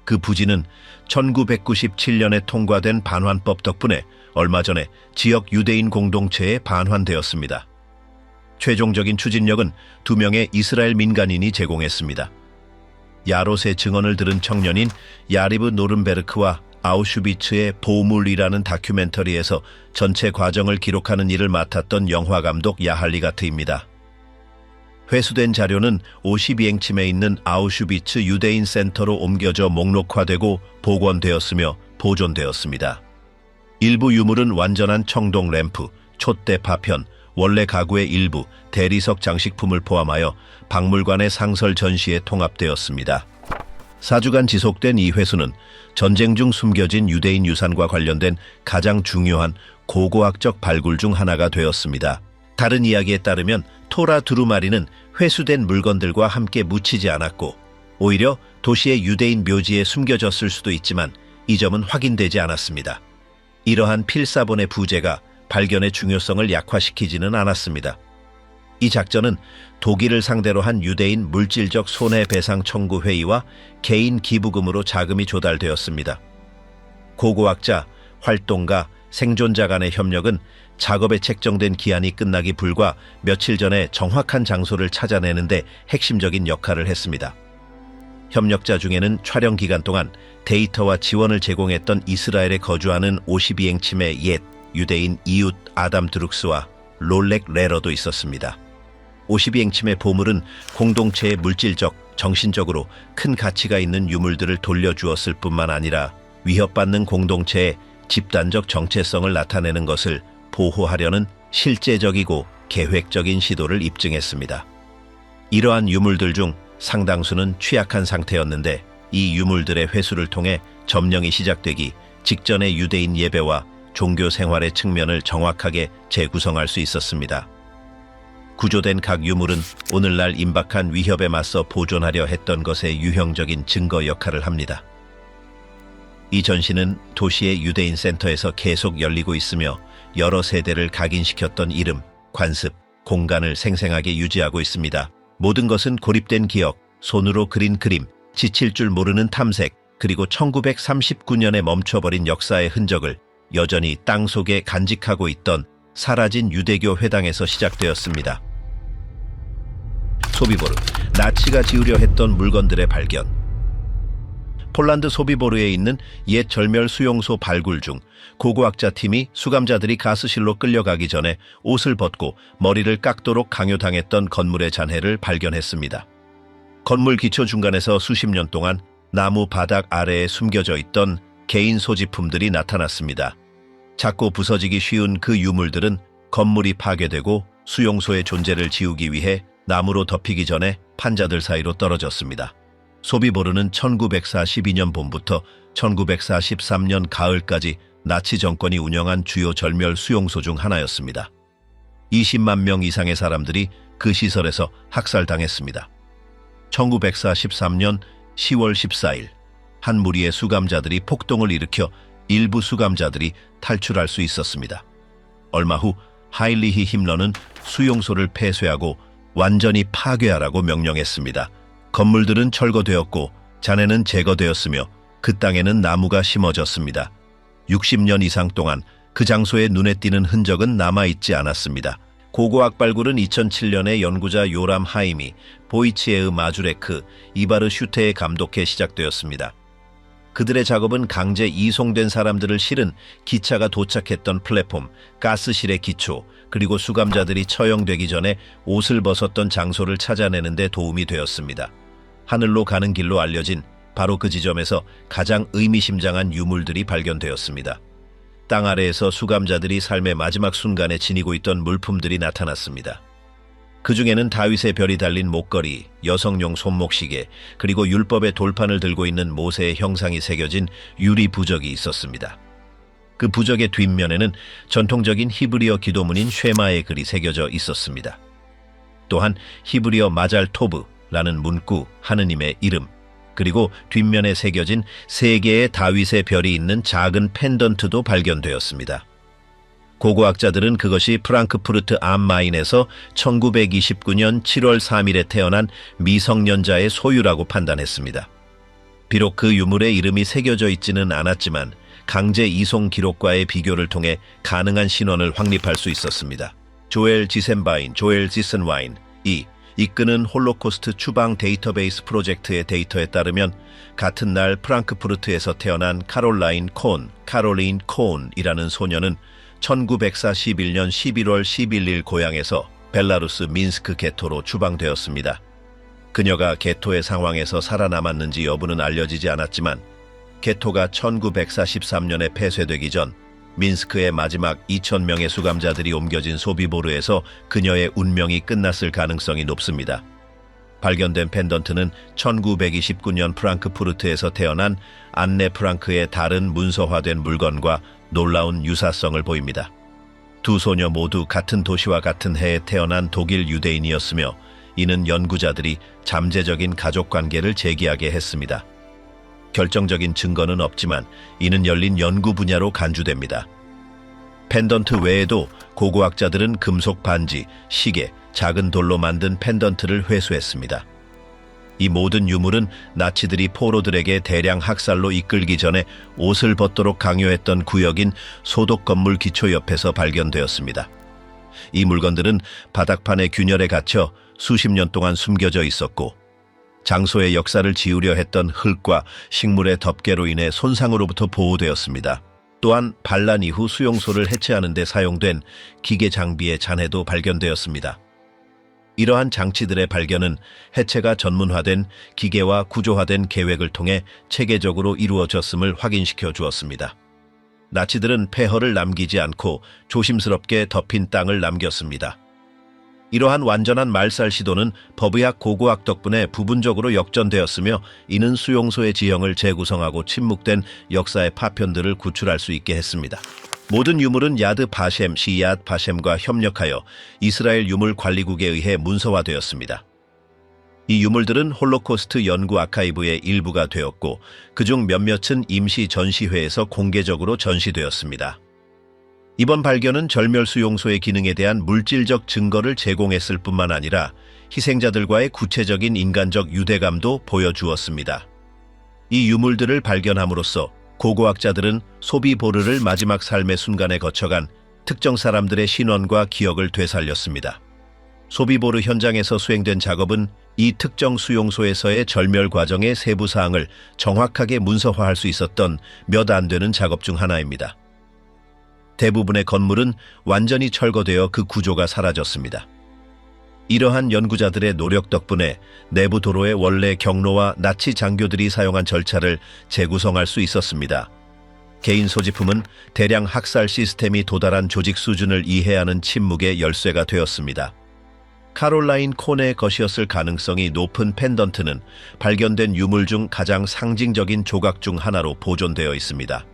A: 그 부지는 1997년에 통과된 반환법 덕분에 얼마 전에 지역 유대인 공동체에 반환되었습니다. 최종적인 추진력은 2명의 이스라엘 민간인이 제공했습니다. 야롯의 증언을 들은 청년인 야리브 노른베르크와 아우슈비츠의 보물이라는 다큐멘터리에서 전체 과정을 기록하는 일을 맡았던 영화감독 야할리가트입니다. 회수된 자료는 52행침에 있는 아우슈비츠 유대인 센터로 옮겨져 목록화되고 복원되었으며 보존되었습니다. 일부 유물은 완전한 청동 램프, 촛대 파편, 원래 가구의 일부, 대리석 장식품을 포함하여 박물관의 상설 전시에 통합되었습니다. 4주간 지속된 이 회수는 전쟁 중 숨겨진 유대인 유산과 관련된 가장 중요한 고고학적 발굴 중 하나가 되었습니다. 다른 이야기에 따르면 토라 두루마리는 회수된 물건들과 함께 묻히지 않았고 오히려 도시의 유대인 묘지에 숨겨졌을 수도 있지만 이 점은 확인되지 않았습니다. 이러한 필사본의 부재가 발견의 중요성을 약화시키지는 않았습니다. 이 작전은 독일을 상대로 한 유대인 물질적 손해배상 청구 회의와 개인 기부금으로 자금이 조달되었습니다. 고고학자, 활동가, 생존자 간의 협력은 작업에 책정된 기한이 끝나기 불과 며칠 전에 정확한 장소를 찾아내는데 핵심적인 역할을 했습니다. 협력자 중에는 촬영 기간 동안 데이터와 지원을 제공했던 이스라엘에 거주하는 52행침의 옛 유대인 이웃 아담 드룩스와 롤렉 레러도 있었습니다. 52행침의 보물은 공동체의 물질적, 정신적으로 큰 가치가 있는 유물들을 돌려주었을 뿐만 아니라 위협받는 공동체의 집단적 정체성을 나타내는 것을 보호하려는 실제적이고 계획적인 시도를 입증했습니다. 이러한 유물들 중 상당수는 취약한 상태였는데 이 유물들의 회수를 통해 점령이 시작되기 직전의 유대인 예배와 종교 생활의 측면을 정확하게 재구성할 수 있었습니다. 구조된 각 유물은 오늘날 임박한 위협에 맞서 보존하려 했던 것의 유형적인 증거 역할을 합니다. 이 전시는 도시의 유대인 센터에서 계속 열리고 있으며 여러 세대를 각인시켰던 이름, 관습, 공간을 생생하게 유지하고 있습니다. 모든 것은 고립된 기억, 손으로 그린 그림, 지칠 줄 모르는 탐색, 그리고 1939년에 멈춰버린 역사의 흔적을 여전히 땅 속에 간직하고 있던 사라진 유대교 회당에서 시작되었습니다. 소비보르, 나치가 지으려 했던 물건들의 발견. 폴란드 소비보르에 있는 옛 절멸 수용소 발굴 중 고고학자 팀이 수감자들이 가스실로 끌려가기 전에 옷을 벗고 머리를 깎도록 강요당했던 건물의 잔해를 발견했습니다. 건물 기초 중간에서 수십 년 동안 나무 바닥 아래에 숨겨져 있던 개인 소지품들이 나타났습니다. 작고 부서지기 쉬운 그 유물들은 건물이 파괴되고 수용소의 존재를 지우기 위해 나무로 덮이기 전에 판자들 사이로 떨어졌습니다. 소비보르는 1942년 봄부터 1943년 가을까지 나치 정권이 운영한 주요 절멸 수용소 중 하나였습니다. 20만 명 이상의 사람들이 그 시설에서 학살당했습니다. 1943년 10월 14일 한 무리의 수감자들이 폭동을 일으켜 일부 수감자들이 탈출할 수 있었습니다. 얼마 후 하인리히 힘러는 수용소를 폐쇄하고 완전히 파괴하라고 명령했습니다. 건물들은 철거되었고 잔해는 제거되었으며 그 땅에는 나무가 심어졌습니다. 60년 이상 동안 그 장소에 눈에 띄는 흔적은 남아있지 않았습니다. 고고학 발굴은 2007년에 연구자 요람 하임이, 보이치에흐 마주레크, 이바르 슈테의 감독해 시작되었습니다. 그들의 작업은 강제 이송된 사람들을 실은 기차가 도착했던 플랫폼, 가스실의 기초, 그리고 수감자들이 처형되기 전에 옷을 벗었던 장소를 찾아내는 데 도움이 되었습니다. 하늘로 가는 길로 알려진 바로 그 지점에서 가장 의미심장한 유물들이 발견되었습니다. 땅 아래에서 수감자들이 삶의 마지막 순간에 지니고 있던 물품들이 나타났습니다. 그 중에는 다윗의 별이 달린 목걸이, 여성용 손목시계, 그리고 율법의 돌판을 들고 있는 모세의 형상이 새겨진 유리 부적이 있었습니다. 그 부적의 뒷면에는 전통적인 히브리어 기도문인 쉐마의 글이 새겨져 있었습니다. 또한 히브리어 마잘 토브라는 문구, 하느님의 이름, 그리고 뒷면에 새겨진 3개의 다윗의 별이 있는 작은 펜던트도 발견되었습니다. 고고학자들은 그것이 프랑크푸르트 암 마인에서 1929년 7월 3일에 태어난 미성년자의 소유라고 판단했습니다. 비록 그 유물의 이름이 새겨져 있지는 않았지만 강제 이송 기록과의 비교를 통해 가능한 신원을 확립할 수 있었습니다. 조엘 지센와인이 이끄는 홀로코스트 추방 데이터베이스 프로젝트의 데이터에 따르면 같은 날 프랑크푸르트에서 태어난 카롤린 콘이라는 소녀는 1941년 11월 11일 고향에서 벨라루스 민스크 게토로 추방되었습니다. 그녀가 게토의 상황에서 살아남았는지 여부는 알려지지 않았지만 게토가 1943년에 폐쇄되기 전 민스크의 마지막 2,000명의 수감자들이 옮겨진 소비보르에서 그녀의 운명이 끝났을 가능성이 높습니다. 발견된 펜던트는 1929년 프랑크푸르트에서 태어난 안네 프랑크의 다른 문서화된 물건과 놀라운 유사성을 보입니다. 두 소녀 모두 같은 도시와 같은 해에 태어난 독일 유대인이었으며 이는 연구자들이 잠재적인 가족관계를 제기하게 했습니다. 결정적인 증거는 없지만 이는 열린 연구 분야로 간주됩니다. 펜던트 외에도 고고학자들은 금속 반지, 시계, 작은 돌로 만든 펜던트를 회수했습니다. 이 모든 유물은 나치들이 포로들에게 대량 학살로 이끌기 전에 옷을 벗도록 강요했던 구역인 소독 건물 기초 옆에서 발견되었습니다. 이 물건들은 바닥판의 균열에 갇혀 수십 년 동안 숨겨져 있었고 장소의 역사를 지우려 했던 흙과 식물의 덮개로 인해 손상으로부터 보호되었습니다. 또한 반란 이후 수용소를 해체하는 데 사용된 기계 장비의 잔해도 발견되었습니다. 이러한 장치들의 발견은 해체가 전문화된 기계와 구조화된 계획을 통해 체계적으로 이루어졌음을 확인시켜 주었습니다. 나치들은 폐허를 남기지 않고 조심스럽게 덮인 땅을 남겼습니다. 이러한 완전한 말살 시도는 법의학 고고학 덕분에 부분적으로 역전되었으며 이는 수용소의 지형을 재구성하고 침묵된 역사의 파편들을 구출할 수 있게 했습니다. 모든 유물은 야드 바셈, 바셈과 협력하여 이스라엘 유물 관리국에 의해 문서화되었습니다. 이 유물들은 홀로코스트 연구 아카이브의 일부가 되었고 그중 몇몇은 임시 전시회에서 공개적으로 전시되었습니다. 이번 발견은 절멸 수용소의 기능에 대한 물질적 증거를 제공했을 뿐만 아니라 희생자들과의 구체적인 인간적 유대감도 보여주었습니다. 이 유물들을 발견함으로써 고고학자들은 소비보르를 마지막 삶의 순간에 거쳐간 특정 사람들의 신원과 기억을 되살렸습니다. 소비보르 현장에서 수행된 작업은 이 특정 수용소에서의 절멸 과정의 세부 사항을 정확하게 문서화할 수 있었던 몇 안 되는 작업 중 하나입니다. 대부분의 건물은 완전히 철거되어 그 구조가 사라졌습니다. 이러한 연구자들의 노력 덕분에 내부 도로의 원래 경로와 나치 장교들이 사용한 절차를 재구성할 수 있었습니다. 개인 소지품은 대량 학살 시스템이 도달한 조직 수준을 이해하는 침묵의 열쇠가 되었습니다. 카롤라인 콘의 것이었을 가능성이 높은 펜던트는 발견된 유물 중 가장 상징적인 조각 중 하나로 보존되어 있습니다.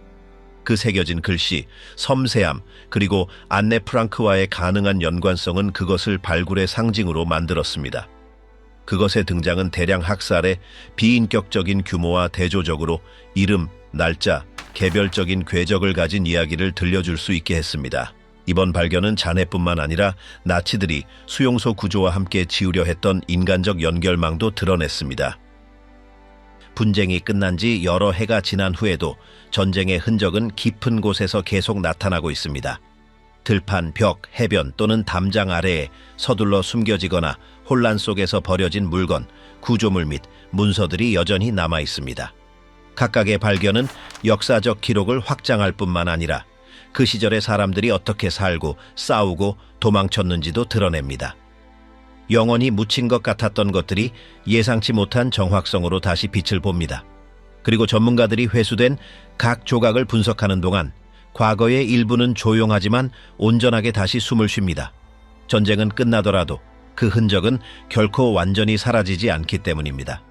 A: 그 새겨진 글씨, 섬세함, 그리고 안네 프랑크와의 가능한 연관성은 그것을 발굴의 상징으로 만들었습니다. 그것의 등장은 대량 학살의 비인격적인 규모와 대조적으로 이름, 날짜, 개별적인 궤적을 가진 이야기를 들려줄 수 있게 했습니다. 이번 발견은 잔해뿐만 아니라 나치들이 수용소 구조와 함께 지으려 했던 인간적 연결망도 드러냈습니다. 분쟁이 끝난 지 여러 해가 지난 후에도 전쟁의 흔적은 깊은 곳에서 계속 나타나고 있습니다. 들판, 벽, 해변 또는 담장 아래에 서둘러 숨겨지거나 혼란 속에서 버려진 물건, 구조물 및 문서들이 여전히 남아 있습니다. 각각의 발견은 역사적 기록을 확장할 뿐만 아니라 그 시절의 사람들이 어떻게 살고 싸우고 도망쳤는지도 드러냅니다. 영원히 묻힌 것 같았던 것들이 예상치 못한 정확성으로 다시 빛을 봅니다. 그리고 전문가들이 회수된 각 조각을 분석하는 동안 과거의 일부는 조용하지만 온전하게 다시 숨을 쉽니다. 전쟁은 끝나더라도 그 흔적은 결코 완전히 사라지지 않기 때문입니다.